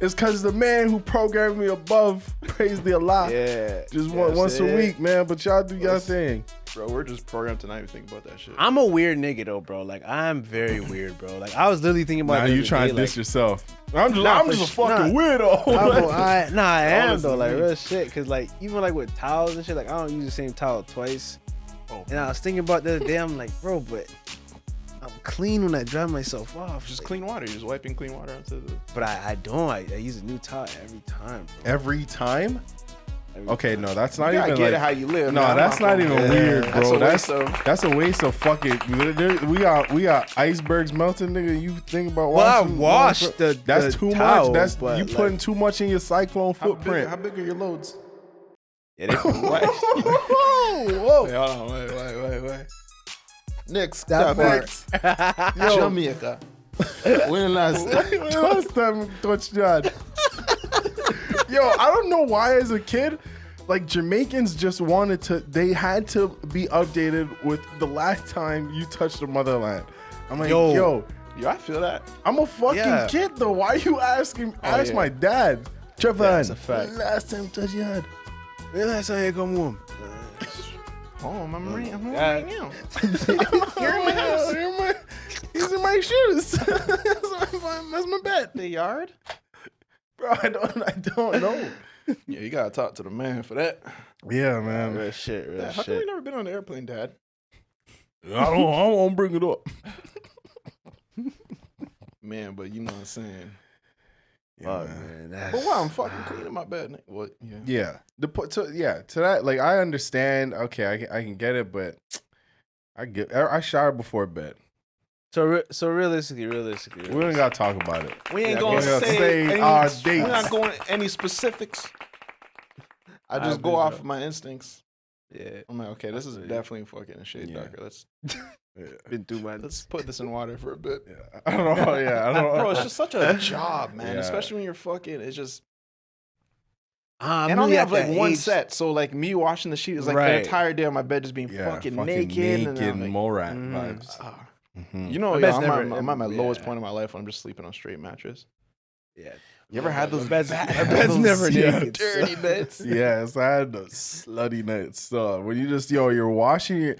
It's because the man who programmed me above, praise the Allah. Yeah. Just once a week, man. But y'all do your thing. Bro, we're just programmed tonight to think about that shit. I'm a weird nigga though, bro. Like I'm very weird, bro. Like I was literally thinking about. Nah, you trying to diss yourself? I'm just a fucking weirdo. I am though, like real shit. Cause like even like with towels and shit, like I don't use the same towel twice. And I was thinking about the other day, I'm like, bro, but I'm clean when I dry myself off. Just clean water. You're just wiping clean water onto the. But I don't. I use a new towel every time. Bro. Every time? Okay, no, that's not You even gotta get like, it how you live. No, man. that's not even weird, bro. That's That's a waste of fucking. We got icebergs melting, nigga. You think about Well, washing? I washed That's too towel, much. That's but, you putting too much in your cyclone footprint. How big are your loads? Yeah, they can wax. Whoa. Wait, hold on. Wait. Next, That next. Jamaica. When Last time touchdown. Yo, I don't know why as a kid, like Jamaicans just wanted to, they had to be updated with the last time you touched the motherland. I'm like, yo, I feel that. I'm a fucking kid though. Why are you asking? Ask my dad. Trevor, that's a fact. Last time touched your head. Last time you come home. I'm home right now. You're in my house. These are my shoes. That's my bed. The yard? Bro, I don't know. Yeah, you gotta talk to the man for that. Yeah, man. Real shit. How come you never been on the airplane, Dad? I won't bring it up. Man, but you know what I'm saying. Yeah, man. But why I'm fucking cleaning my bed, nigga. What? Yeah. To that, like I understand. Okay, I can get it, but I shower before bed. So realistically, We ain't gotta talk about it. We ain't gonna say our any, dates. We're not going any specifics. I just go off of my instincts. Yeah. I'm like, okay, this is definitely fucking a shade darker. Let's been through my. let's put this in water for a bit. Yeah. I don't know. Yeah, I don't know. Bro, it's just such a job, man. Yeah. Especially when you're fucking. It's just. I'm And I only really have at like that one age. set, so like me washing the sheet is like the Right. entire day on my bed just being fucking naked and I'm like, Morat vibes. You know, My bed's I'm never- at my lowest yeah. point in my life when I'm just sleeping on a straight mattress. Yeah. You ever had those bed's beds never naked. dirty beds? Yes, I had those slutty nights. So when you just you're washing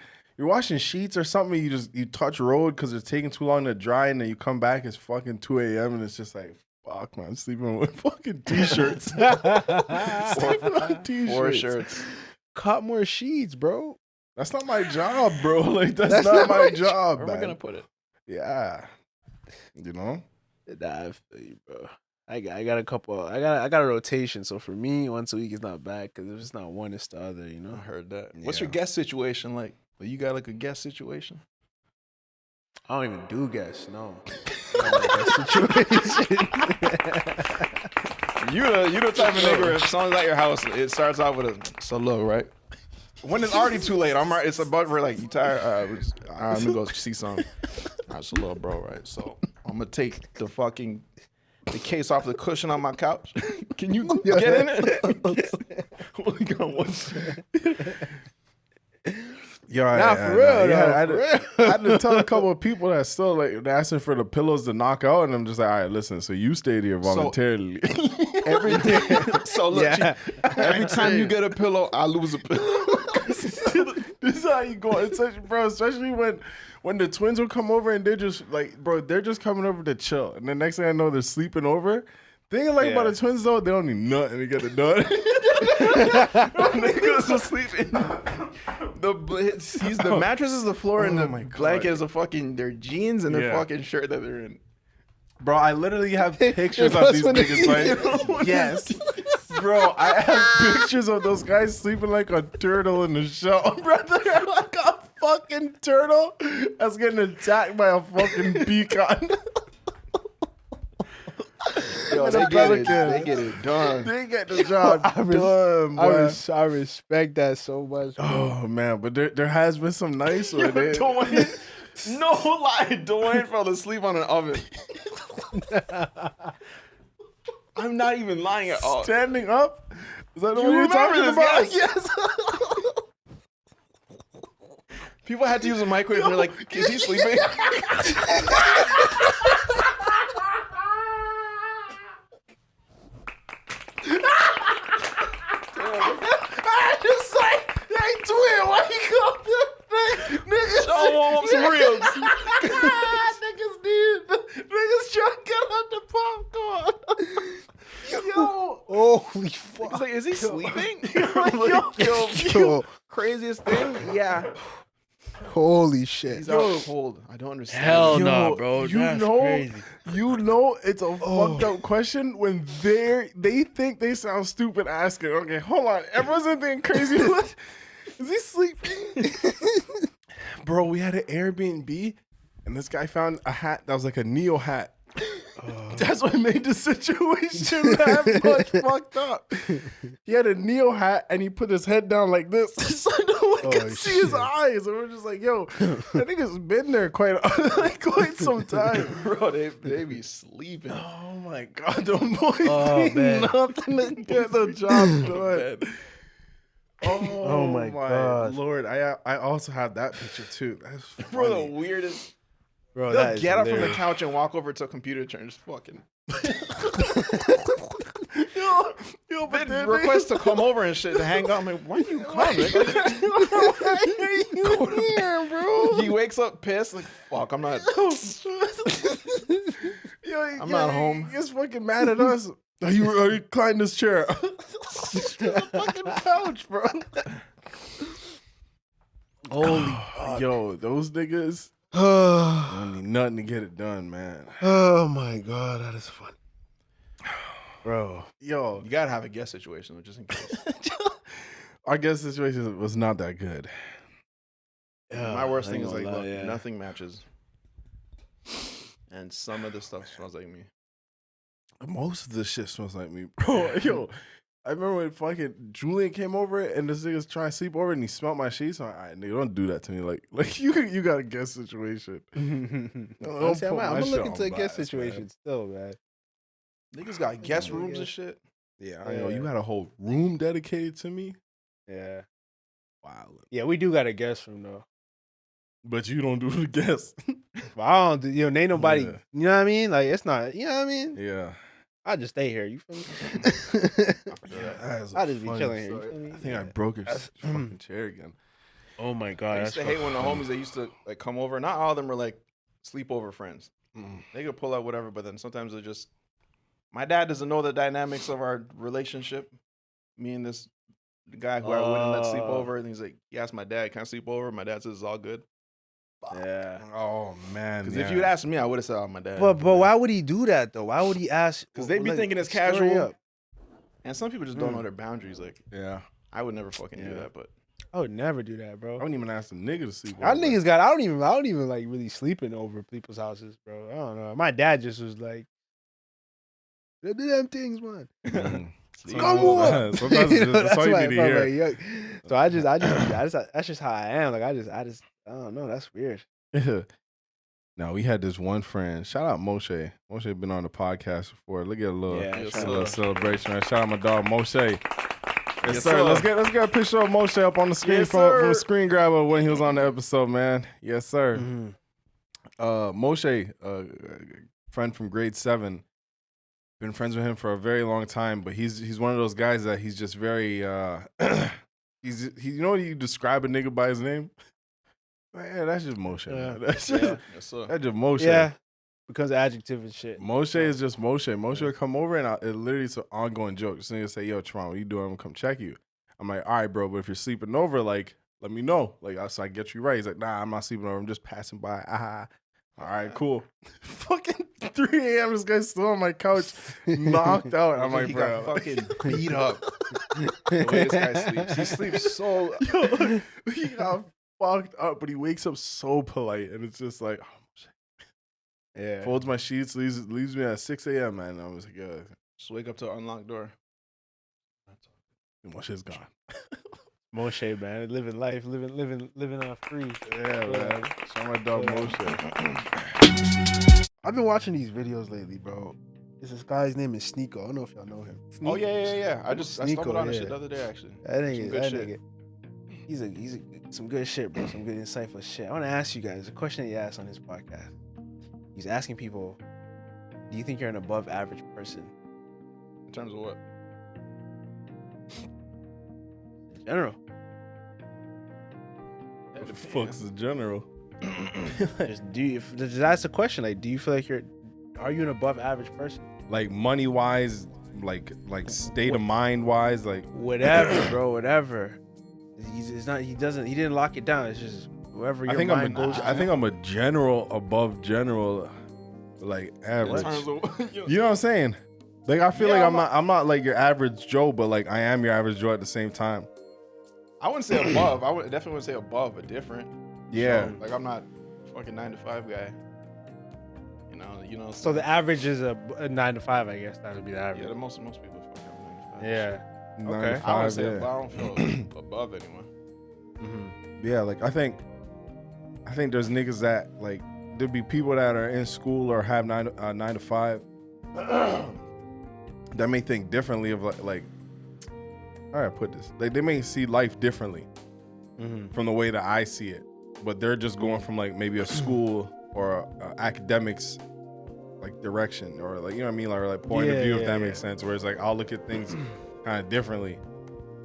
sheets or something, you touch road because it's taking too long to dry, and then you come back, it's fucking 2 a.m. and it's just like, fuck, man, I'm sleeping with fucking t-shirts. Sleeping on t-shirts. 4 shirts. Caught more sheets, bro. That's not my job, bro. Like that's not my job. Where am I man. gonna put it? Yeah, you know. Nah, I feel you, bro. I got a couple. I got a rotation. So for me, once a week is not bad because if it's not one, it's the other. You know. I heard that. What's your guest situation like? Well, you got like a guest situation? I don't even do guests. No. Situation. You the type of nigga where if someone's at your house, it starts off with a so low, right? When it's already too late, I'm right. It's about for like you tired. Let me go see something. It's a little bro, right? So I'm gonna take the case off the cushion on my couch. Can you get in it? Only got one. Yo, For real. I had to tell a couple of people that still like asking for the pillows to knock out, and I'm just like, all right, listen. So you stayed here voluntarily. Every day. So look, every time you get a pillow, I lose a pillow. This is how you go. It's such, bro, especially when the twins will come over and they're just like, bro, they're just coming over to chill. And the next thing I know, they're sleeping over. Thing I like about the twins though, they don't need nothing to get it done. Niggas are sleeping. The mattress is the floor and the blanket is a fucking their jeans and their fucking shirt that they're in. Bro, I literally have pictures of these niggas, right? Yes. Bro, I have pictures of those guys sleeping like a turtle in the show. Brother, they're like a fucking turtle that's getting attacked by a fucking peacock. Yo, they get it done. They get the job done, boy. I respect that so much, bro. Oh, man, but there has been some nice one. Dwayne, no lie, Dwayne fell asleep on an oven. I'm not even lying at all. Standing up? Is that the You one you're remember talking this, about? yes. People had to use a microwave and they're like, is he sleeping? I just like, hey, twin, why you come? Niggas, want some ribs. niggas trying to get out the popcorn. Yo, Holy fuck. It's like, is he sleeping? Yo. Craziest thing? Yeah. Holy shit. He's out cold. I don't understand. Hell Yo, no, bro. You That's know, crazy. you know, it's a fucked up question when they think they sound stupid asking. Okay, hold on. Everyone's thinking crazy. Is he sleeping? Bro, we had an Airbnb, and this guy found a hat that was like a Neo hat. That's what made the situation that much fucked up. He had a Neo hat, and he put his head down like this, so no one could see his eyes. And we're just like, yo, that nigga's been there quite some time. Bro, they be sleeping. Oh my god, them boys Oh, man. nothing to get the job done. Oh my my gosh. Lord, I also have that picture too. That's funny. Bro, the weirdest. Bro, They'll that is get up from the hilarious. couch and walk over to a computer chair and just fucking. Yo, but They then request to come over and shit to hang out. I'm like, why you come? why are you here, bro? He wakes up pissed, like, fuck, I'm not. Yo, I'm not home. He's fucking mad at us. Are you climbing this chair? The fucking couch, bro. Holy Yo, those niggas don't need nothing to get it done, man. Oh my god, that is funny. Bro. Yo, You gotta have a guest situation, though, just in case. our guest situation was not that good. My worst I thing ain't is like, gonna lie, look, yeah. nothing matches, and some of the stuff smells like me. Most of the shit smells like me, bro. Yo, I remember when fucking Julian came over and this nigga's trying to sleep over and he smelled my sheets. I'm like, all right, nigga, don't do that to me. Like you got a guest situation. I'm Don't put my gonna shit look on into a guest blast, situation man. still, man. Niggas got guest rooms and shit. Yeah, I know. You had a whole room dedicated to me. Yeah. Wow. Yeah, we do got a guest room though. But you don't do the guest. But I don't, ain't nobody, Yeah. you know what I mean? Like, it's not, you know what I mean? Yeah. I just stay here, you feel me? I just be chilling here, you feel me? I think I broke your fucking chair again. Oh my I god, used to hate when the homies that used to like come over. Not all of them were like sleepover friends. They could pull out whatever, but then sometimes they're just. My dad doesn't know the dynamics of our relationship. Me and this guy who I wouldn't let sleep over, and he's like, he asked my dad, "Can I sleep over?" My dad says, "It's all good." Yeah. Oh man. Because if you'd asked me, I would have said, "Oh, my dad." But why would he do that though? Why would he ask? Because they'd be like, thinking it's stir casual. up. And some people just don't know their boundaries. Like, Yeah. I would never fucking do that, but I would never do that, bro. I wouldn't even ask a nigga to sleep Our over. niggas got. I don't even like really sleeping over people's houses, bro. I don't know. My dad just was like, "They do them things, man." Come on. Sometimes that's all you why need to I felt hear. like, yuck. So I just, that's just how I am. Like I don't know. That's weird. Now we had this one friend. Shout out Moshe. Moshe been on the podcast before. Look at a little, Yeah, a shout little out. celebration. Man. Shout out my dog Moshe. Yes, Yes, sir. sir. Let's get a picture of Moshe up on the screen Yes, from the sir. screen grabber when he was on the episode, man. Yes, sir. Mhm. Moshe, friend from grade 7. Been friends with him for a very long time, but he's one of those guys that he's just very you know when you describe a nigga by his name? Man, that's just Moshe. Yeah. Man. That's just yes, sir. that's just Moshe. Yeah, because of adjective and shit. Moshe is just Moshe. Moshe would come over and it literally is an ongoing joke. This nigga say, "Yo, Tron, what you doing? I'm gonna come check you." I'm like, "All right, bro, but if you're sleeping over, like, let me know. Like, so I get you right." He's like, "Nah, I'm not sleeping over. I'm just passing by." All right, cool. Fucking 3 a.m. This guy's still on my couch, knocked out. I'm like, he bro, got fucking beat up. The way this guy sleeps. He sleeps so. Yo, he got fucked up, but he wakes up so polite, and it's just like, oh shit. Yeah. Folds my sheets, leaves me at 6 a.m. Man, I was like, yeah, Just wake up to an unlocked door. my shit's gone. Moshe, man, living life, living free. Yeah, man. Show my dog Moshe. I've been watching these videos lately, bro. This guy's name is SNEAKO. I don't know if y'all know him. Oh yeah. I stumbled on this yeah. shit the other day actually. That Some good shit. nigga. He's some good shit, bro. Some good insightful shit. I want to ask you guys a question that he asked on his podcast. He's asking people, do you think you're an above average person? In terms of what? In general. What the fuck's the general? Just ask the question, like, do you feel like are you an above average person? Like money wise, like state of mind wise, like Whatever, bro, whatever. He didn't lock it down. It's just whoever your mind goes to. I think I'm a general above general, like average. In terms of, You know what I'm saying? Like I feel Yeah, like I'm not like your average Joe, but like I am your average Joe at the same time. I wouldn't say above. I definitely wouldn't say above, but different. Yeah. So, like I'm not a fucking 9 to 5 guy. You know. So the average is a 9 to 5, I guess. That would be the average. Yeah, the most people fucking have 9 to 5. Yeah. 9 to Okay. 5, I wouldn't say yeah. above. I don't feel above anyone. Mm-hmm. Yeah, like I think there's niggas that like there'd be people that are in school or have 9 to 5 that may think differently of like how do I put this? Like they may see life differently from the way that I see it, but they're just going from like maybe a school or academics like direction or like you know what I mean, like point of view if that makes sense. Whereas like I'll look at things kind of differently,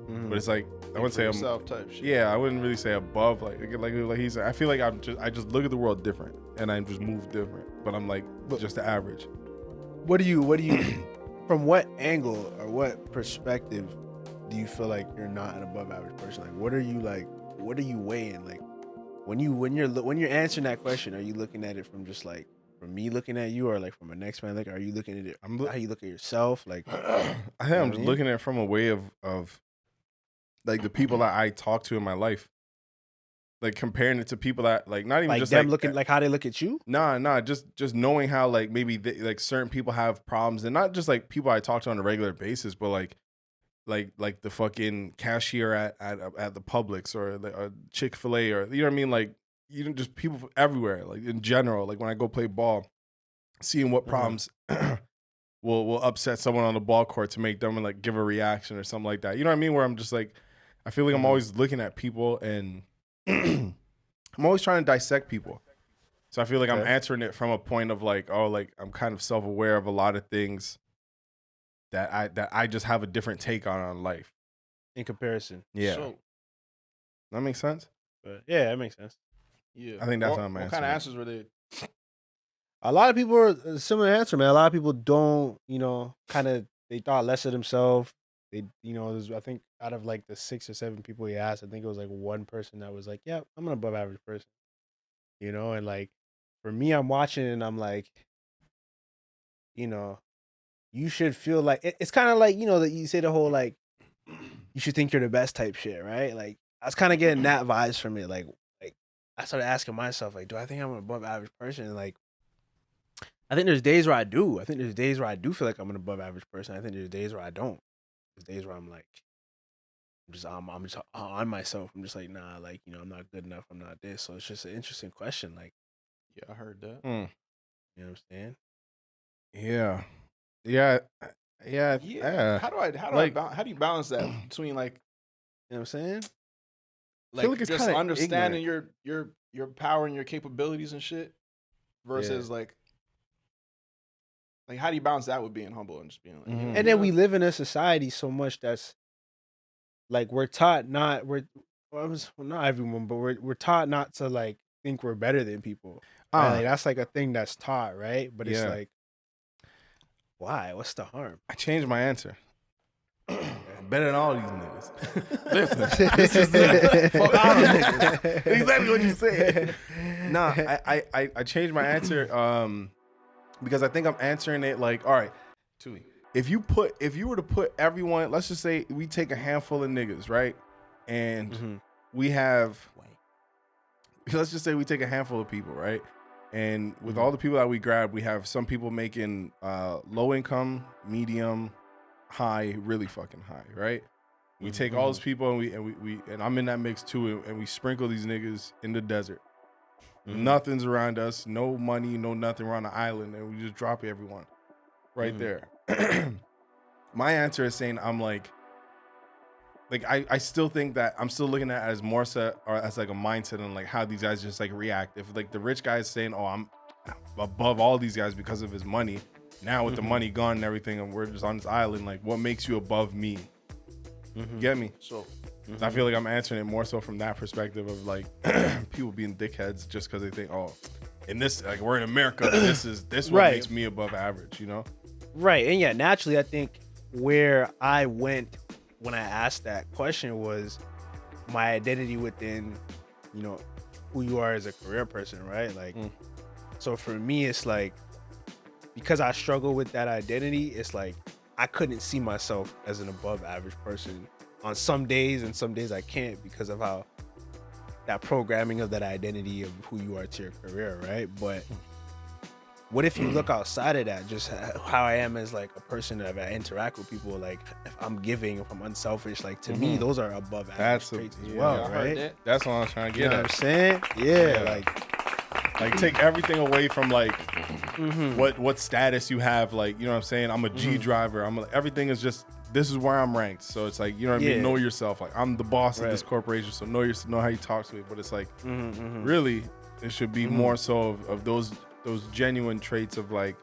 but it's like I wouldn't say type shit. yeah, I wouldn't really say above like he's. I feel like I just look at the world different and I just move different, but I'm like just the average. What do you from what angle or what perspective do you feel like you're not an above average person? Like what are you weighing? Like when you're answering that question, are you looking at it from just like from me looking at you or like from a next man? Like are you looking at it how you look at yourself? Like I think I'm just looking at it from a way of like the people that I talk to in my life. Like comparing it to people that like not even like just them like, looking like how they look at you? Nah, just knowing how like maybe like certain people have problems and not just like people I talk to on a regular basis, but like the fucking cashier at the Publix or the Chick-fil-A or you know what I mean, like you know just people everywhere like in general, like when I go play ball, seeing what problems will upset someone on the ball court to make them like give a reaction or something like that. You know what I mean? Where I'm just like I feel like I'm always looking at people and I'm always trying to dissect people. So I feel like I'm answering it from a point of like, oh, like I'm kind of self-aware of a lot of things that I just have a different take on life. In comparison. Yeah. So, That makes sense? But yeah, that makes sense. yeah. I think that's how I'm What answering kind of it. answers were they? A lot of people are a similar answer, man. A lot of people don't, they thought less of themselves. They, I think out of like the 6 or 7 people he asked, I think it was like one person that was like, yeah, I'm an above average person. And like for me, I'm watching and I'm like, you should feel like, it's kind of like, that you say the whole like, you should think you're the best type shit, right? Like I was kind of getting that vibes from it. Like I started asking myself, like, do I think I'm an above average person? And like, I think there's days where I do. I think there's days where I do feel like I'm an above average person. I think there's days where I don't. There's days where I'm like, I'm just on myself. I'm just like, nah, like, I'm not good enough. I'm not this. So it's just an interesting question. Like, Yeah, I heard that. you know what I'm saying? Yeah. How do you balance that between like, You know what I'm saying? feel like it's just kinda understanding your power and your capabilities and shit versus like how do you balance that with being humble and just being like, Mhm. And then we live in a society so much that's like we're taught not everyone, but we're taught not to like think we're better than people. Right? Like, that's like a thing that's taught, right? But it's Yeah. like, why? What's the harm? I changed my answer. Better than all these niggas. Listen, this is it. Fuck all them niggas. Exactly what you said. Nah, I changed my answer because I think I'm answering it like, all right, Tui, if you were to put everyone, let's just say we take a handful of niggas, right? And we have, let's just say we take a handful of people, right? And with all the people that we grab, we have some people making low income, medium, high, really fucking high, right? We take all those people and I'm in that mix too, and we sprinkle these niggas in the desert. Nothing's around us, no money, no nothing. We're on the island, and we just drop everyone right there. My answer is saying I'm like I still think that I'm still looking at it as more so or as like a mindset and like how these guys just like react. If like the rich guy is saying, "Oh, I'm above all these guys because of his money," now with the money gone and everything, and we're just on this island, like what makes you above me? You get me? So I feel like I'm answering it more so from that perspective of like people being dickheads just because they think, oh, in this, like we're in America, this what makes me above average, you know? Right. And yeah, naturally, I think where I went when I asked that question was my identity within, you know, who you are as a career person, right? Like, so for me, it's like, because I struggle with that identity, it's like, I couldn't see myself as an above average person on some days, and some days I can't because of how that programming of that identity of who you are to your career, right? But what if you look outside of that, just how I am as like a person that I interact with people, like if I'm giving, if I'm unselfish, like to me, those are above average traits as well, right? That's what I'm trying to get at. You know what I'm saying? Yeah. Like take everything away from like what status you have, like, you know what I'm saying? I'm a G driver. Everything is just, this is where I'm ranked. So it's like, you know what I mean? Know yourself. Like I'm the boss of this corporation, so know how you talk to me. But it's like really it should be more so of those genuine traits of like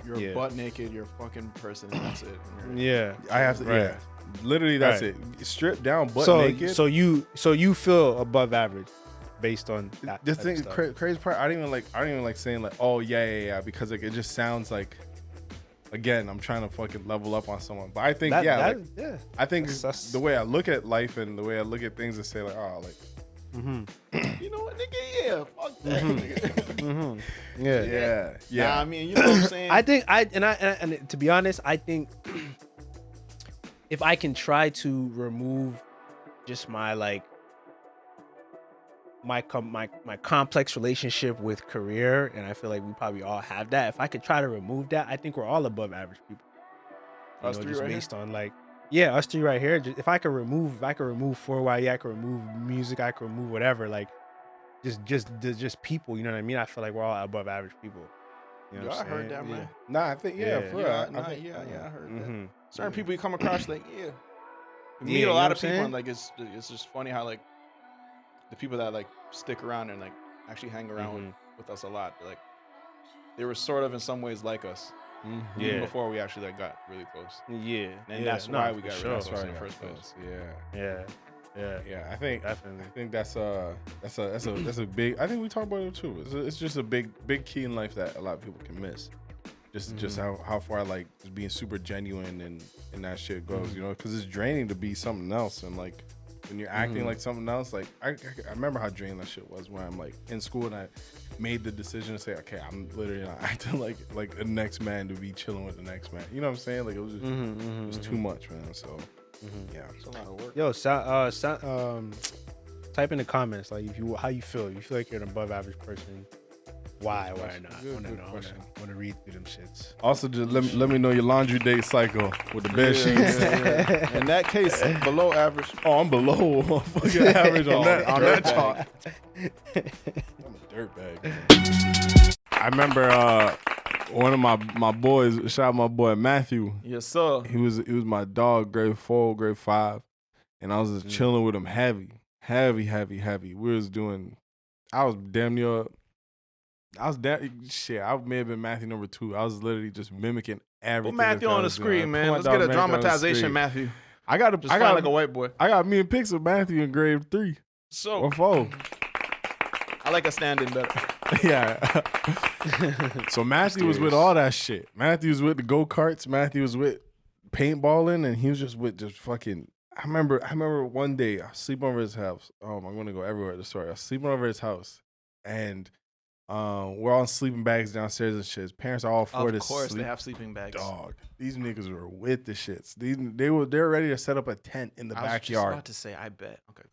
you're butt naked, you're a fucking person, and that's it. I have to literally that's it. Stripped down, butt naked. So you feel above average based on that. The thing, crazy part, I don't even like saying like, oh yeah, because like it just sounds like, again, I'm trying to fucking level up on someone. But I think I think that's the way I look at life and the way I look at things and say like, oh, like, you know what, nigga, fuck that, nigga. Yeah. Nah, I mean, you know what I'm saying. I think and to be honest, I think if I can try to remove just my like my complex relationship with career, and I feel like we probably all have that. If I could try to remove that, I think we're all above average people. Us three just right based here? on like, yeah, us three right here. If I could remove 4YE, I could remove music, I could remove whatever, like just people, you know what I mean? I feel like we're all above average people. You know what I'm saying? I heard that, man. Nah, I think I heard that. Certain people you come across, like, you meet a lot of people, and like it's just funny how like the people that like stick around and like actually hang around with us a lot, like they were sort of in some ways like us. Even before we actually like got really close. And that's why we got really close in the first place. Yeah. I think that's a big. I think we talk about it too. It's just a big key in life that a lot of people can miss. Just how far like just being super genuine and that shit goes, you know, because it's draining to be something else, and like when you're acting like something else, like I remember how draining that shit was when I'm like in school and I made the decision to say, okay, I'm literally not acting like a next man to be chilling with the next man. You know what I'm saying? Like it was just, it was too much, man. So yeah, it's a lot of work. Yo, type in the comments like how you feel. You feel like you're an above average person. Why not? I want to know. I want to read through them shits. Also, just let me know your laundry day cycle with the bed sheets. In that case, below average. Oh, I'm below fucking average on that chart. I'm a dirtbag. I remember one of my boys, shout out my boy Matthew. Yes, sir. He was my dog, grade 4, grade 5, and I was just chilling with him heavy. We was doing. I was damn near. I may have been Matthew number 2. I was literally just mimicking everything. Put Matthew on the screen, man. Let's get a dramatization, Matthew. I got like a white boy. I got me and pics of Matthew in grade 3 or 4. I like a stand-in better. Yeah. So Matthew was with all that shit. Matthew was with the go-karts. Matthew was with paintballing, and he was just with just fucking. I remember one day I was sleeping over his house. Oh, I'm gonna go everywhere with the story. I was sleeping over his house, and We're all in sleeping bags downstairs and shit. His parents are all for this. Of course, they have sleeping bags. Dog, these niggas were with the shits. They were ready to set up a tent in the backyard. I was just about to say, I bet. Okay.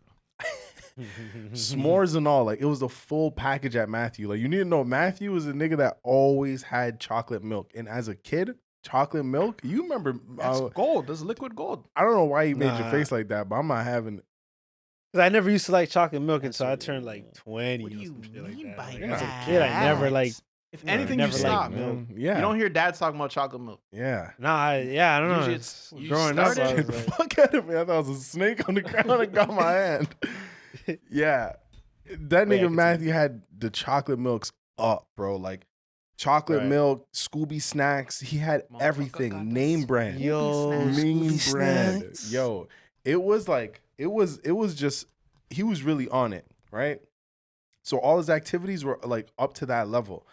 S'mores and all, like it was the full package at Matthew. Like you need to know, Matthew was a nigga that always had chocolate milk, and as a kid, chocolate milk. You remember? That's gold. That's liquid gold. I don't know why you made your face like that, but I'm not having it. Cause I never used to like chocolate milk until I turned like 20. What do you mean by that? As a kid, I never like. If anything, you stop. Yeah, you don't hear dads talking about chocolate milk. Yeah. I don't know. It's growing up, I was like, fuck out of me. I thought it was a snake on the ground and got my hand. Yeah, that nigga Matthew had the chocolate milks up, bro. Like chocolate milk, Scooby snacks. He had everything. Name brand. Name brand. Yo, it was like it was just he was really on it, right? So all his activities were like up to that level.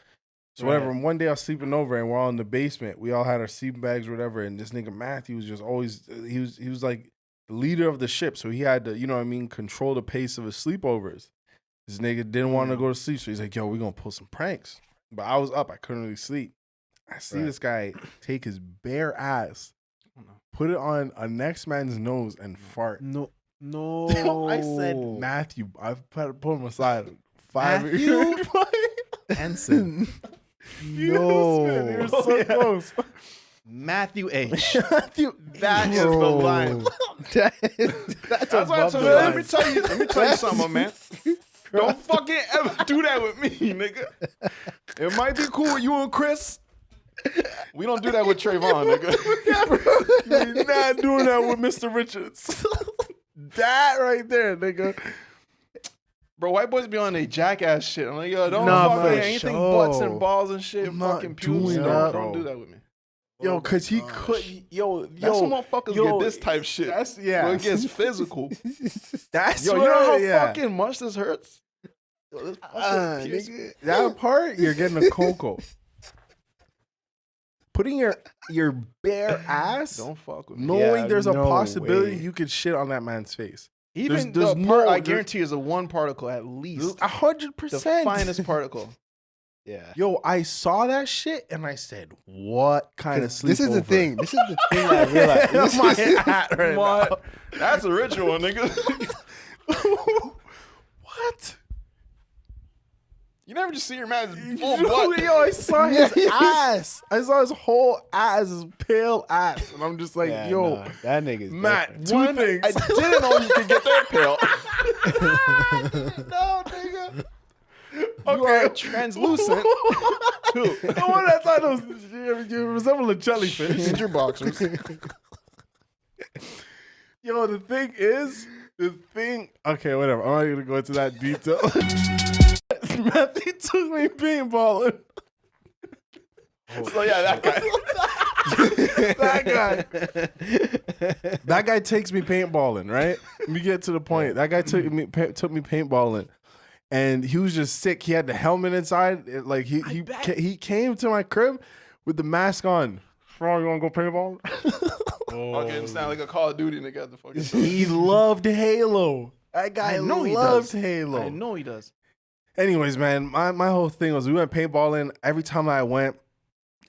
So whatever. And one day I was sleeping over and we're all in the basement. We all had our sleeping bags or whatever. And this nigga Matthew was just always he was like the leader of the ship. So he had to, you know what I mean, control the pace of his sleepovers. This nigga didn't want to go to sleep. So he's like, yo, we're gonna pull some pranks. But I was up, I couldn't really sleep. I see this guy take his bare ass, put it on a next man's nose and fart. No. I said Matthew. I pulled him aside. Matthew Henson. No, you're so close. Matthew H. Matthew, that is the line. That's why I told you. Let me tell you something, man. Don't fucking ever do that with me, nigga. It might be cool with you and Chris. We don't do that with Trayvon, nigga. We're not doing that with Mr. Richards. That right there, nigga. Bro, white boys be on a jackass shit. I'm like, yo, don't fucking anything butts and balls and shit. I'm fucking pubes. Don't do that with me. Yo, cause he could. Yo, that's when motherfuckers get this type shit. That's when it gets physical. That's you know how fucking much this hurts. Yo, this nigga, that part you're getting a cocoa. Putting your bare ass, don't fuck with me. Knowing there's a possibility you could shit on that man's face. Even there's part I guarantee is a one particle at least. 100%. The finest particle. Yeah. Yo, I saw that shit and I said, what kind of sleepover? This is the thing. This is the thing I realized. This is my hat right now. That's a ritual, nigga. What? You never just see your man's full butt. Yo, I saw his ass. I saw his whole ass, his pale ass. And I'm just like, yo. That nigga's Matt, different. two things. I didn't know you could get that pale. No, nigga. You are translucent. Too. The one I thought it was, you resemble a jellyfish. In your boxers. Yo, the thing is, okay, whatever. I'm not going to go into that detail. Matthew took me paintballing. So yeah, that guy. That guy takes me paintballing, right? Let me get to the point. That guy took me paintballing. And he was just sick. He had the helmet inside. He came to my crib with the mask on. Bro, you want to go paintball? Fucking sound like a Call of Duty nigga at the fucking He loved Halo. That guy loved Halo. I know he does. Anyways, man, my whole thing was we went paintballing. Every time I went,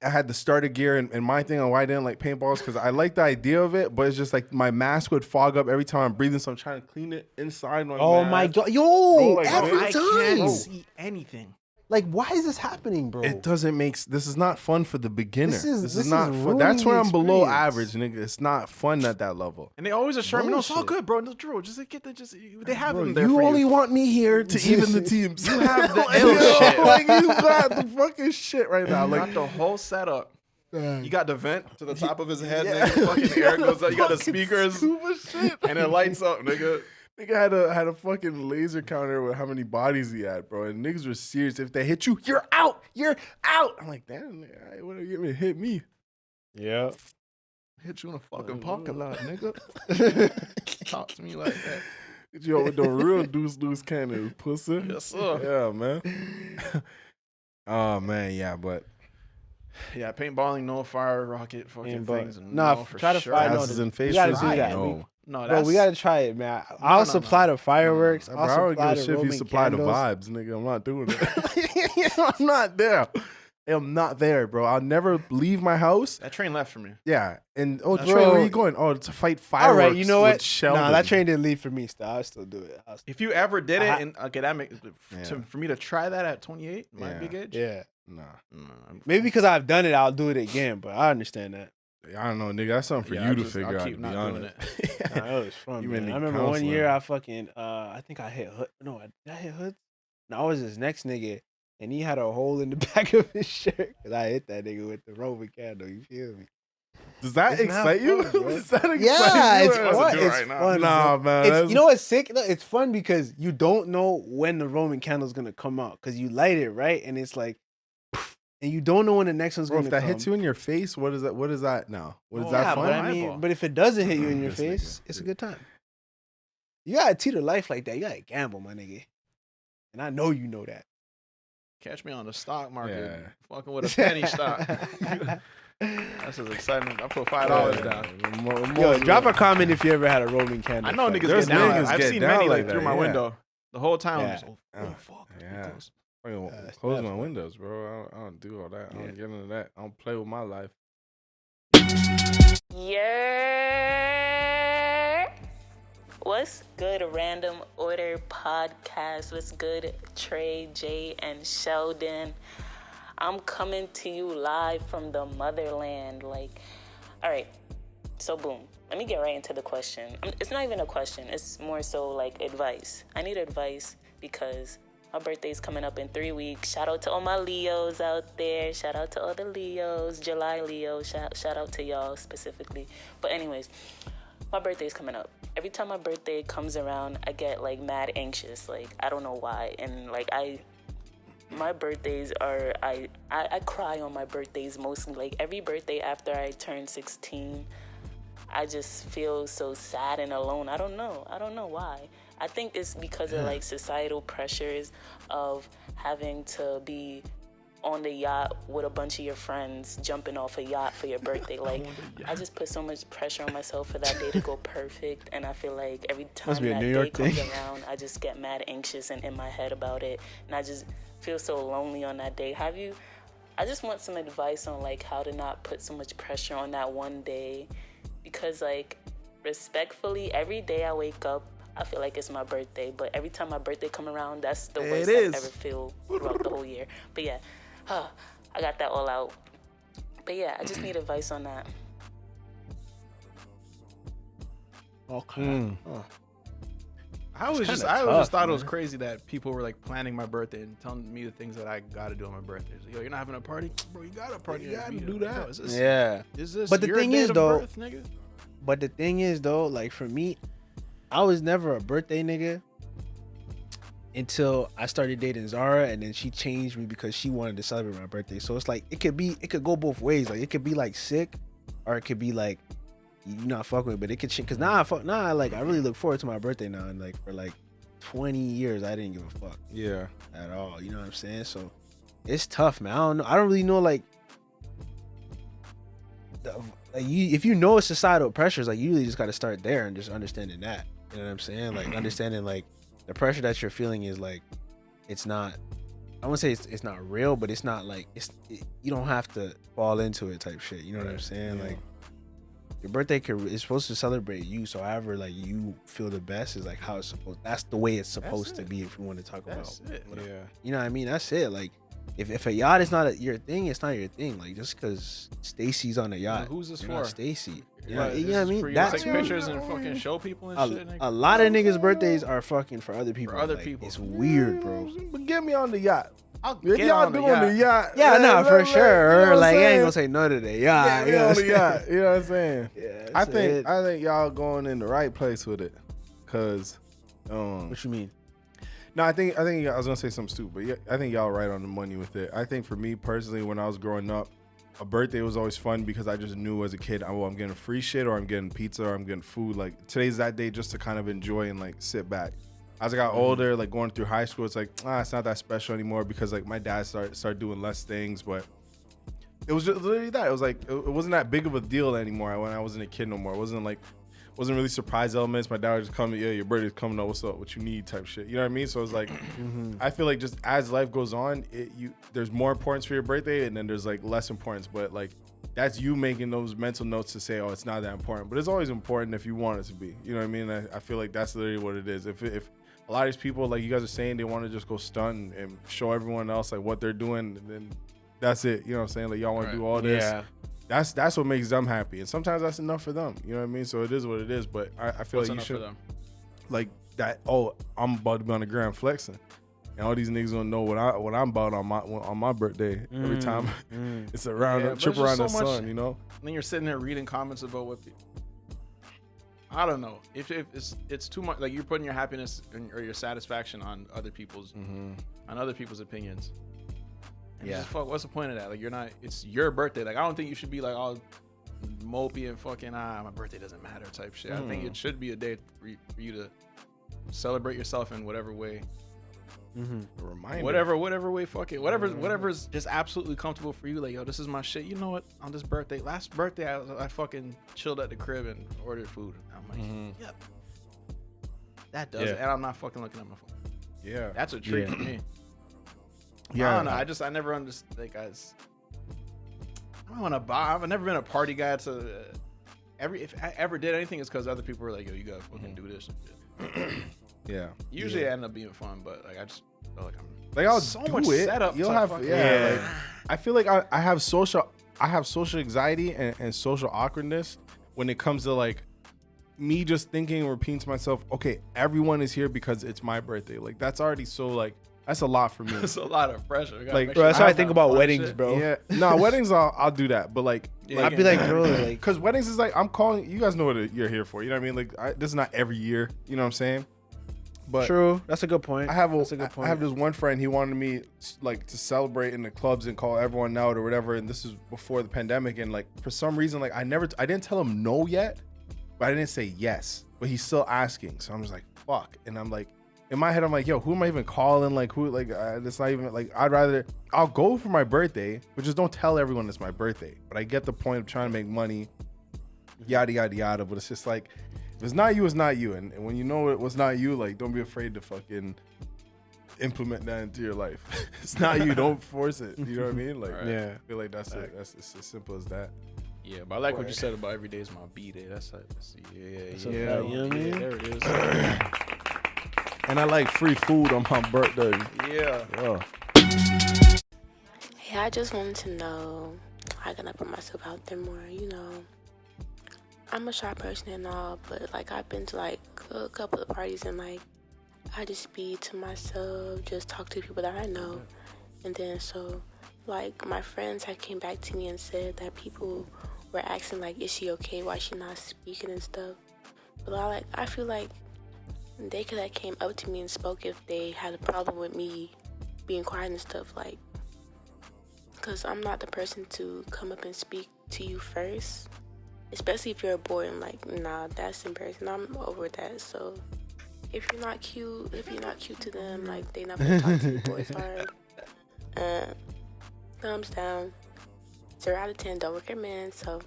I had the starter gear, and my thing on why I didn't like paintballs because I like the idea of it, but it's just like my mask would fog up every time I'm breathing, so I'm trying to clean it inside my mask. My God. Yo, like, every I time. can't see anything. Like, why is this happening, bro? It doesn't make. This is not fun for the beginner. This is not fun. ruining That's where the I'm below experience. average, nigga. It's not fun at that level. And they always assure me, no, it's all Bullshit. good, bro. No, Drew, just get the they have Bro, them there you for only you. want me here to even the teams. You have the Like, ill yo, shit. like you got the fucking shit right now. You Like got the whole setup. You got the vent to the top of his head, Yeah. nigga. Fucking air goes out. You got the speakers, super shit. and it lights up, nigga. Nigga had a fucking laser counter with how many bodies he had, bro. And niggas were serious. If they hit you, you're out. You're out. I'm like, damn, nigga, what are you gonna hit me? Yeah. Hit you in a fucking parking lot, nigga. Talk to me like that. Hit you up with the real deuce cannon, pussy. Yes, sir. Yeah, man. Oh man, yeah, but Yeah, paintballing, no fire rocket fucking things. No, for try to sure. fire. Houses and You gotta do faces. that. No. No, Bro, we gotta try it, man. I'll supply the fireworks. Bro, I'll I don't supply give a the shit if you Roman supply candles. the vibes, nigga. I'm not doing it. I'm not there. I'm not there, bro. I'll never leave my house. That train left for me. Yeah. And, oh, Bro. Trey, where are you going? Oh, to fight fireworks. All right, you know what? Sheldon. Nah, that train didn't leave for me. Still, I'll still do it. If you ever did it, and okay, that makes Yeah. for me to try that at 28, my big age. Yeah. Nah. Maybe because I've done it, I'll do it again. But I understand that. I don't know, nigga. That's something for you to figure out, to be honest. Nah, it was fun, You man. may need I remember one counseling. year I fucking I think I hit Hood. No, did I hit Hood? No, I was this next nigga, and he had a hole in the back of his shirt because I hit that nigga with the Roman candle. You feel me? Does that It's excite not you? fun, bro. Does that excite Yeah, you? it's Or- fun. It's right now. fun. Nah, bro. man. It's, you know what's sick? No, it's fun because you don't know when the Roman candle's gonna come out because you light it right, and it's like, and you don't know when the next one's Bro, gonna if that come. hits you in your face, what is that? What is that now? What is Oh, that Yeah, fun? but I mean, but if it doesn't hit you in your This face, nigga. it's a good time. You gotta teeter life like that. You gotta gamble, my nigga. And I know you know that. Catch me on the stock market, Yeah. fucking with a penny stock. That's as exciting. I put $5 down. Yo, drop a comment if you ever had a Roman candle. I know fight. niggas There's get down. niggas I've get seen down many like like through that, my yeah. window. The whole time, I'm Yeah. just, oh fuck. Yeah. Close. That's Close not my fun. windows, bro. I don't do all that. I don't get into that. I don't play with my life. Yeah. What's good, Random Order Podcast? What's good, Trey Jae and Sheldon? I'm coming to you live from the motherland. All right. So boom. Let me get right into the question. It's not even a question. It's more so like advice. I need advice because my birthday's coming up in 3 weeks. Shout out to all my Leos out there. Shout out to all the Leos. July Leos. Shout out to y'all specifically. But anyways, my birthday's coming up. Every time my birthday comes around, I get like mad anxious. Like I don't know why. And like my birthdays are I cry on my birthdays mostly. Like every birthday after I turn 16, I just feel so sad and alone. I don't know why. I think it's because of like societal pressures of having to be on the yacht with a bunch of your friends jumping off a yacht for your birthday. Like I just put so much pressure on myself for that day to go perfect, and I feel like every time that day comes around, I just get mad anxious and in my head about it, and I just feel so lonely on that day. I just want some advice on like how to not put so much pressure on that one day, because like respectfully, every day I wake up, I feel like it's my birthday, but every time my birthday come around, that's the worst I ever feel throughout the whole year. But yeah, I got that all out. But yeah, I just need advice on that. Okay. I always just thought it was crazy that people were like planning my birthday and telling me the things that I gotta do on my birthday. Like, yo, you're not having a party, bro. You got a party. You gotta do that. Is this But the your thing date is, of though, birth, nigga? But the thing is, though, like for me, I was never a birthday nigga until I started dating Zara, and then she changed me because she wanted to celebrate my birthday. So it's like it could go both ways. Like it could be like sick, or it could be like you not fucking with. But it could change because I really look forward to my birthday now, and like for like 20 years I didn't give a fuck. Yeah. At all. You know what I'm saying? So it's tough, man. I don't know. I don't really know like. If you know it's societal pressures, like you really just got to start there and just understanding that. You know what I'm saying? Like understanding like the pressure that you're feeling is like, it's not. I won't say it's not real, but it's not like you don't have to fall into it type shit. You know what I'm saying? Yeah. Like your birthday is supposed to celebrate you. So however like you feel the best is like how it's supposed. That's the way it's supposed to be. If you want to talk about, Yeah. you know what I mean? That's it. Like. If a yacht is not your thing, it's not your thing. Like just because Stacy's on a yacht, Who's this you're for? not Stacy. You Right, know what I this is mean? for you to That's take pictures and fucking show people and shit. Nigga. a lot of niggas' birthdays are fucking for other people. For other Like, people. It's weird, bro. But get me on the yacht. If y'all doing the yacht. Yeah, no, for sure. You know Like I ain't saying? gonna say no to that. Yeah, Get me on the yacht. You know what I'm saying? Yeah, I think y'all going in the right place with it, cause. What you mean? No, I think I was gonna say something stupid, but yeah, I think y'all right on the money with it. I think for me personally, when I was growing up, a birthday was always fun because I just knew as a kid, I'm getting free shit or I'm getting pizza or I'm getting food. Like today's that day just to kind of enjoy and like sit back. As I got older, like going through high school, it's like it's not that special anymore because like my dad started doing less things. But it was just literally that. It was like it wasn't that big of a deal anymore when I wasn't a kid no more. It wasn't really surprise elements. My dad would just come, yeah, your birthday's coming up, what's up, what you need type shit. You know what I mean? So it was like, I feel like just as life goes on, there's more importance for your birthday and then there's like less importance. But like, that's you making those mental notes to say, oh, it's not that important. But it's always important if you want it to be. You know what I mean? I feel like that's literally what it is. If a lot of these people, like you guys are saying, they want to just go stunt and show everyone else like what they're doing, and then that's it. You know what I'm saying? Like y'all want to do all this. Yeah. That's what makes them happy, and sometimes that's enough for them. You know what I mean? So it is what it is. But I feel like you should, like that. Oh, I'm about to be on the gram flexing, and all these niggas gonna know what I'm about on my birthday. Every time it's around a trip around the sun, you know. And then you're sitting there reading comments about what people. I don't know if it's too much. Like you're putting your happiness or your satisfaction on other people's opinions. And just, fuck, what's the point of that? Like it's your birthday. Like I don't think you should be like all mopey and fucking my birthday doesn't matter type shit. I think it should be a day for you to celebrate yourself in whatever way. A reminder. Whatever way, fuck it. Whatever's just absolutely comfortable for you. Like, yo, this is my shit. You know what? On this birthday, last birthday, I fucking chilled at the crib and ordered food. I'm like, yep. That does it. And I'm not fucking looking at my phone. Yeah. That's a treat for me. Yeah. I don't know. I never understood, like, guys. I don't want to buy. I've never been a party guy to. If I ever did anything, it's because other people were like, yo, you gotta fucking do this and shit. Yeah. Usually it ended up being fun, but like I just feel like I'm like I'll so do much it. setup. You'll have like, I feel like I have social anxiety and social awkwardness when it comes to like me just thinking and repeating to myself, okay, everyone is here because it's my birthday. Like that's already so like that's a lot for me. It's a lot of pressure. Like bro, that's how I think about weddings, bro. Yeah. No, weddings I'll do that, but like I'd be like, bro, like because weddings is like I'm calling you guys know what you're here for. You know what I mean? Like this is not every year. You know what I'm saying? But true, that's a good point. I have this one friend. He wanted me like to celebrate in the clubs and call everyone out or whatever. And this is before the pandemic. And like for some reason, like I didn't tell him no yet, but I didn't say yes. But he's still asking, so I'm just like fuck. And I'm like in my head, I'm like, yo, who am I even calling? Like who? Like it's not even like I'll go for my birthday, but just don't tell everyone it's my birthday. But I get the point of trying to make money, yada yada yada. But it's just like. If it's not you, it's not you. And when you know it was not you, like, don't be afraid to fucking implement that into your life. It's not you. Don't force it. You know what I mean? Like, yeah. I feel like that's it. That's as simple as that. Yeah, but I like what you said about every day is my B-day. That's yeah. You know what I mean? There it is. And I like free food on my birthday. Yeah. Hey, I just wanted to know how can I put myself out there more, you know. I'm a shy person and all, but like I've been to like a couple of parties and like I just be to myself, just talk to people that I know. And then so like my friends had came back to me and said that people were asking like, is she okay? Why she not speaking and stuff? But I feel like they could have came up to me and spoke if they had a problem with me being quiet and stuff, like, because I'm not the person to come up and speak to you first. Especially if you're a boy and like, nah, that's embarrassing. I'm over that. So if you're not cute to them, like they not gonna talk to you boys hard. Thumbs down. 0 out of 10, don't recommend. So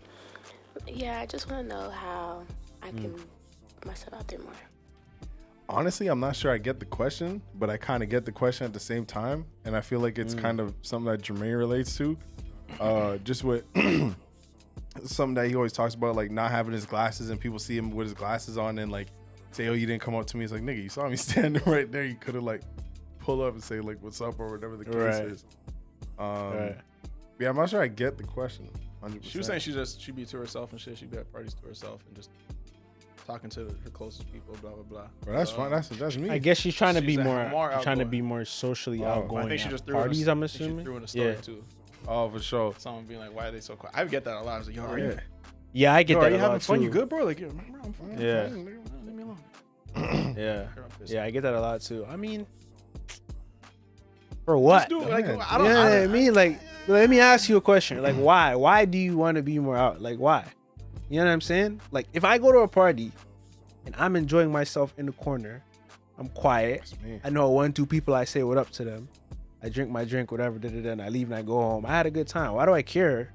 yeah, I just wanna know how I can put myself out there more. Honestly, I'm not sure I get the question, but I kind of get the question at the same time. And I feel like it's kind of something that Jermaine relates to. Just with something that he always talks about, like not having his glasses and people see him with his glasses on and like say, oh, you didn't come up to me. It's like, nigga, you saw me standing right there. You could have like pull up and say like, what's up or whatever the case is. Yeah, I'm not sure I get the question 100%. She was saying she'd be to herself and shit. She'd be at parties to herself and just talking to her closest people, blah blah blah. Bro, that's fine. That's me. I guess she's trying to be more socially outgoing. I think she just threw parties. I'm assuming. She threw in a story too. Oh, for sure. Someone being like, "Why are they so quiet?" I get that a lot. I was like, "Yo, are you?" Yeah, I get that. Are you having fun? Too. You good, bro? Like, remember, I'm fine. Yeah. I'm fine. Leave me alone. Yeah, I get that a lot too. I mean, for what? Just do it. Like, I mean, like, let me ask you a question. Like, why? Why do you want to be more out? Like, why? You know what I'm saying? Like, if I go to a party and I'm enjoying myself in the corner, I'm quiet. I know 1-2 people. I say what up to them. I drink my drink, whatever, and I leave and I go home. I had a good time. Why do I care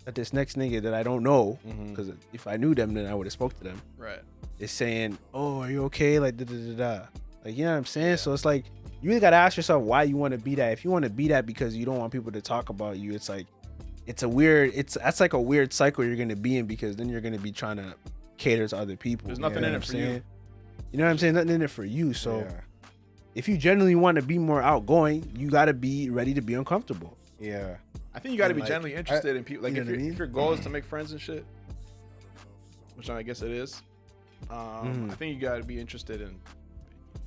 that this next nigga that I don't know, because if I knew them, then I would have spoke to them. Right. Is saying, oh, are you okay? Like, Like, you know what I'm saying? Yeah. So it's like, you really got to ask yourself why you want to be that. If you want to be that because you don't want people to talk about you, it's like, that's like a weird cycle you're going to be in, because then you're going to be trying to cater to other people. There's nothing in it for you. You know what I'm saying? Nothing in it for you. So if you genuinely want to be more outgoing, you got to be ready to be uncomfortable. Yeah. I think you got to be genuinely interested in people. Like, if your goal is to make friends and shit, which I guess it is, I think you got to be interested in,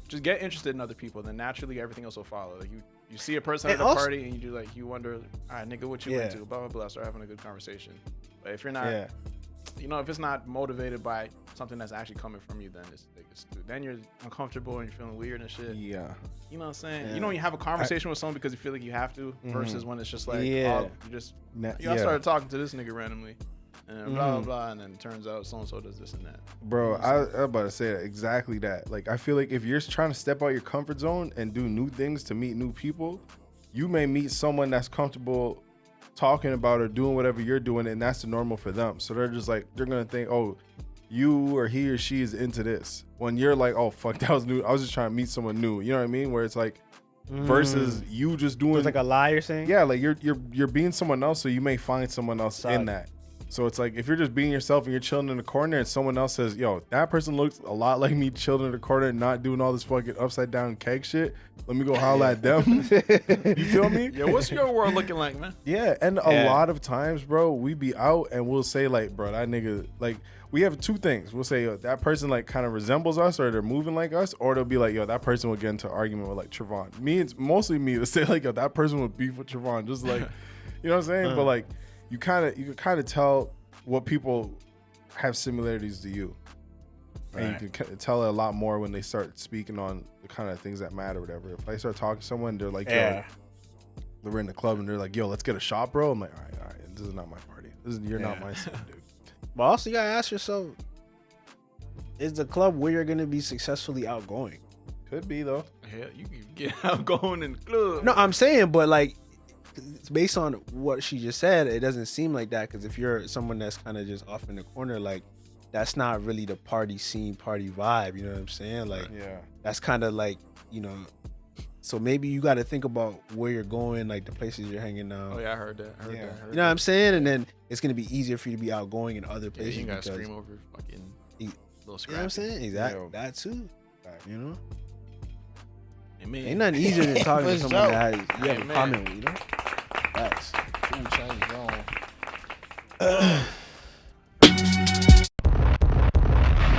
just get interested in other people. Then naturally everything else will follow. Like you see a person at a party and you wonder, all right, nigga, what you into? Blah, blah, blah. Start having a good conversation. But if you're not, if it's not motivated by something that's actually coming from you, then then you're uncomfortable and you're feeling weird and shit. Yeah. You know what I'm saying? Yeah. You know, when you have a conversation with someone because you feel like you have to, versus when it's just like, I started talking to this nigga randomly, and blah, blah, blah, and then it turns out so-and-so does this and that. Bro, I was about to say exactly that. Like, I feel like if you're trying to step out your comfort zone and do new things to meet new people, you may meet someone that's comfortable talking about or doing whatever you're doing, and that's the normal for them. So they're just like, they're going to think, oh, you or he or she is into this. When you're like, oh, fuck, that was new. I was just trying to meet someone new. You know what I mean? Where it's like, versus you just doing. It's like a lie you're saying? Yeah, like you're being someone else, so you may find someone else in that. So it's like, if you're just being yourself and you're chilling in the corner and someone else says, yo, that person looks a lot like me chilling in the corner and not doing all this fucking upside down keg shit, let me go holla at them. You feel me? Yeah, what's your world looking like, man? Yeah, and a lot of times, bro, we be out and we'll say like, bro, that nigga, like, we have two things. We'll say, yo, that person like kind of resembles us, or they're moving like us, or they'll be like, yo, that person will get into an argument with like Trevon. It's mostly me to say like, yo, that person would beef with Trevon, just like, you know what I'm saying? But like, you can kind of tell what people have similarities to you. Right. And you can tell it a lot more when they start speaking on the kind of things that matter, whatever. If I start talking to someone, they're like, yo, they're in the club and they're like, yo, let's get a shot, bro. I'm like, all right, this is not my party. You're not my son, dude. But also, you gotta ask yourself, is the club where you're gonna be successfully outgoing? Could be, though. Hell, you can get outgoing in the club. No, I'm saying, but like, based on what she just said, it doesn't seem like that. Because if you're someone that's kind of just off in the corner, like, that's not really the party scene, party vibe. You know what I'm saying? Like, that's kind of like, you know. So maybe you got to think about where you're going, like the places you're hanging out. Oh yeah, I heard that. You know what I'm saying? And then it's gonna be easier for you to be outgoing in other places. You gotta scream over fucking little scrappy. You know what I'm saying? Exactly. That too. You know. Ain't nothing easier than talking to someone that you have a comment with. You know. Facts.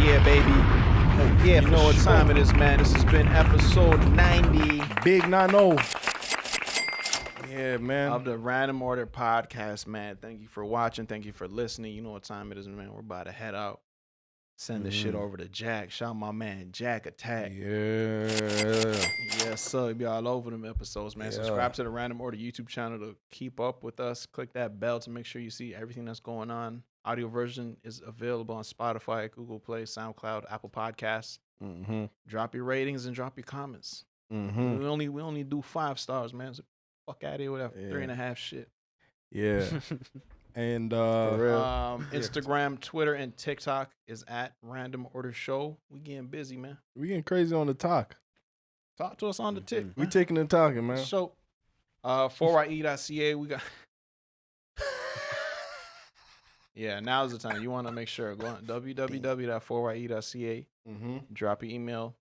Yeah, baby. Yeah, you know what time it is, man. This has been episode 90. Big 90. Yeah, man. Of the Random Order podcast, man. Thank you for watching. Thank you for listening. You know what time it is, man. We're about to head out. Send this shit over to Jack. Shout my man, Jack Attack. Yeah. Yes, sir. You'll be all over them episodes, man. Subscribe to the Random Order YouTube channel to keep up with us. Click that bell to make sure you see everything that's going on. Audio version is available on Spotify, Google Play, SoundCloud, Apple Podcasts. Drop your ratings and drop your comments. We only do 5 stars, man. So fuck out of here with that 3.5 shit. Yeah. And Instagram, Twitter, and TikTok is at Random Order Show. We getting busy, man. We getting crazy on the talk. Talk to us on the tick. We taking and talking, man. So 4ye.ca, we got. Yeah, now's the time. You want to make sure. Go on www.4ye.ca. Drop your email.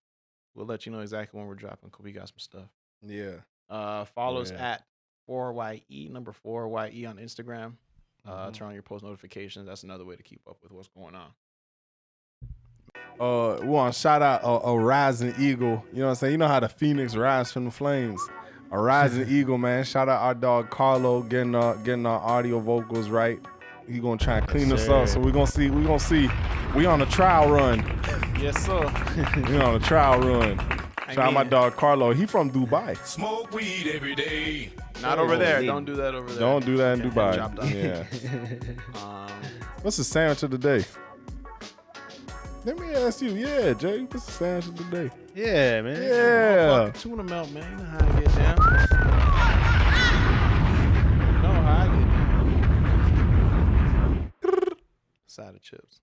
We'll let you know exactly when we're dropping because we got some stuff. Yeah. Follow us at 4ye, number 4ye on Instagram. Turn on your post notifications. That's another way to keep up with what's going on. We want to shout out a rising eagle. You know what I'm saying? You know how the phoenix rise from the flames. A rising eagle, man. Shout out our dog Carlo getting our audio vocals right. He gonna try and clean us up. So we gonna see. We on a trial run. Yes, sir. We on a trial run. Shout out my dog Carlo. He from Dubai. Smoke weed every day. Not over there. Don't do that over there. Don't do that in Dubai. Yeah. What's the sandwich of the day? Let me ask you, yeah, Jay, what's the stash of the day? Yeah, man. Yeah. Tuna melt, man. You know how I get down. You know how I get down. Side of chips.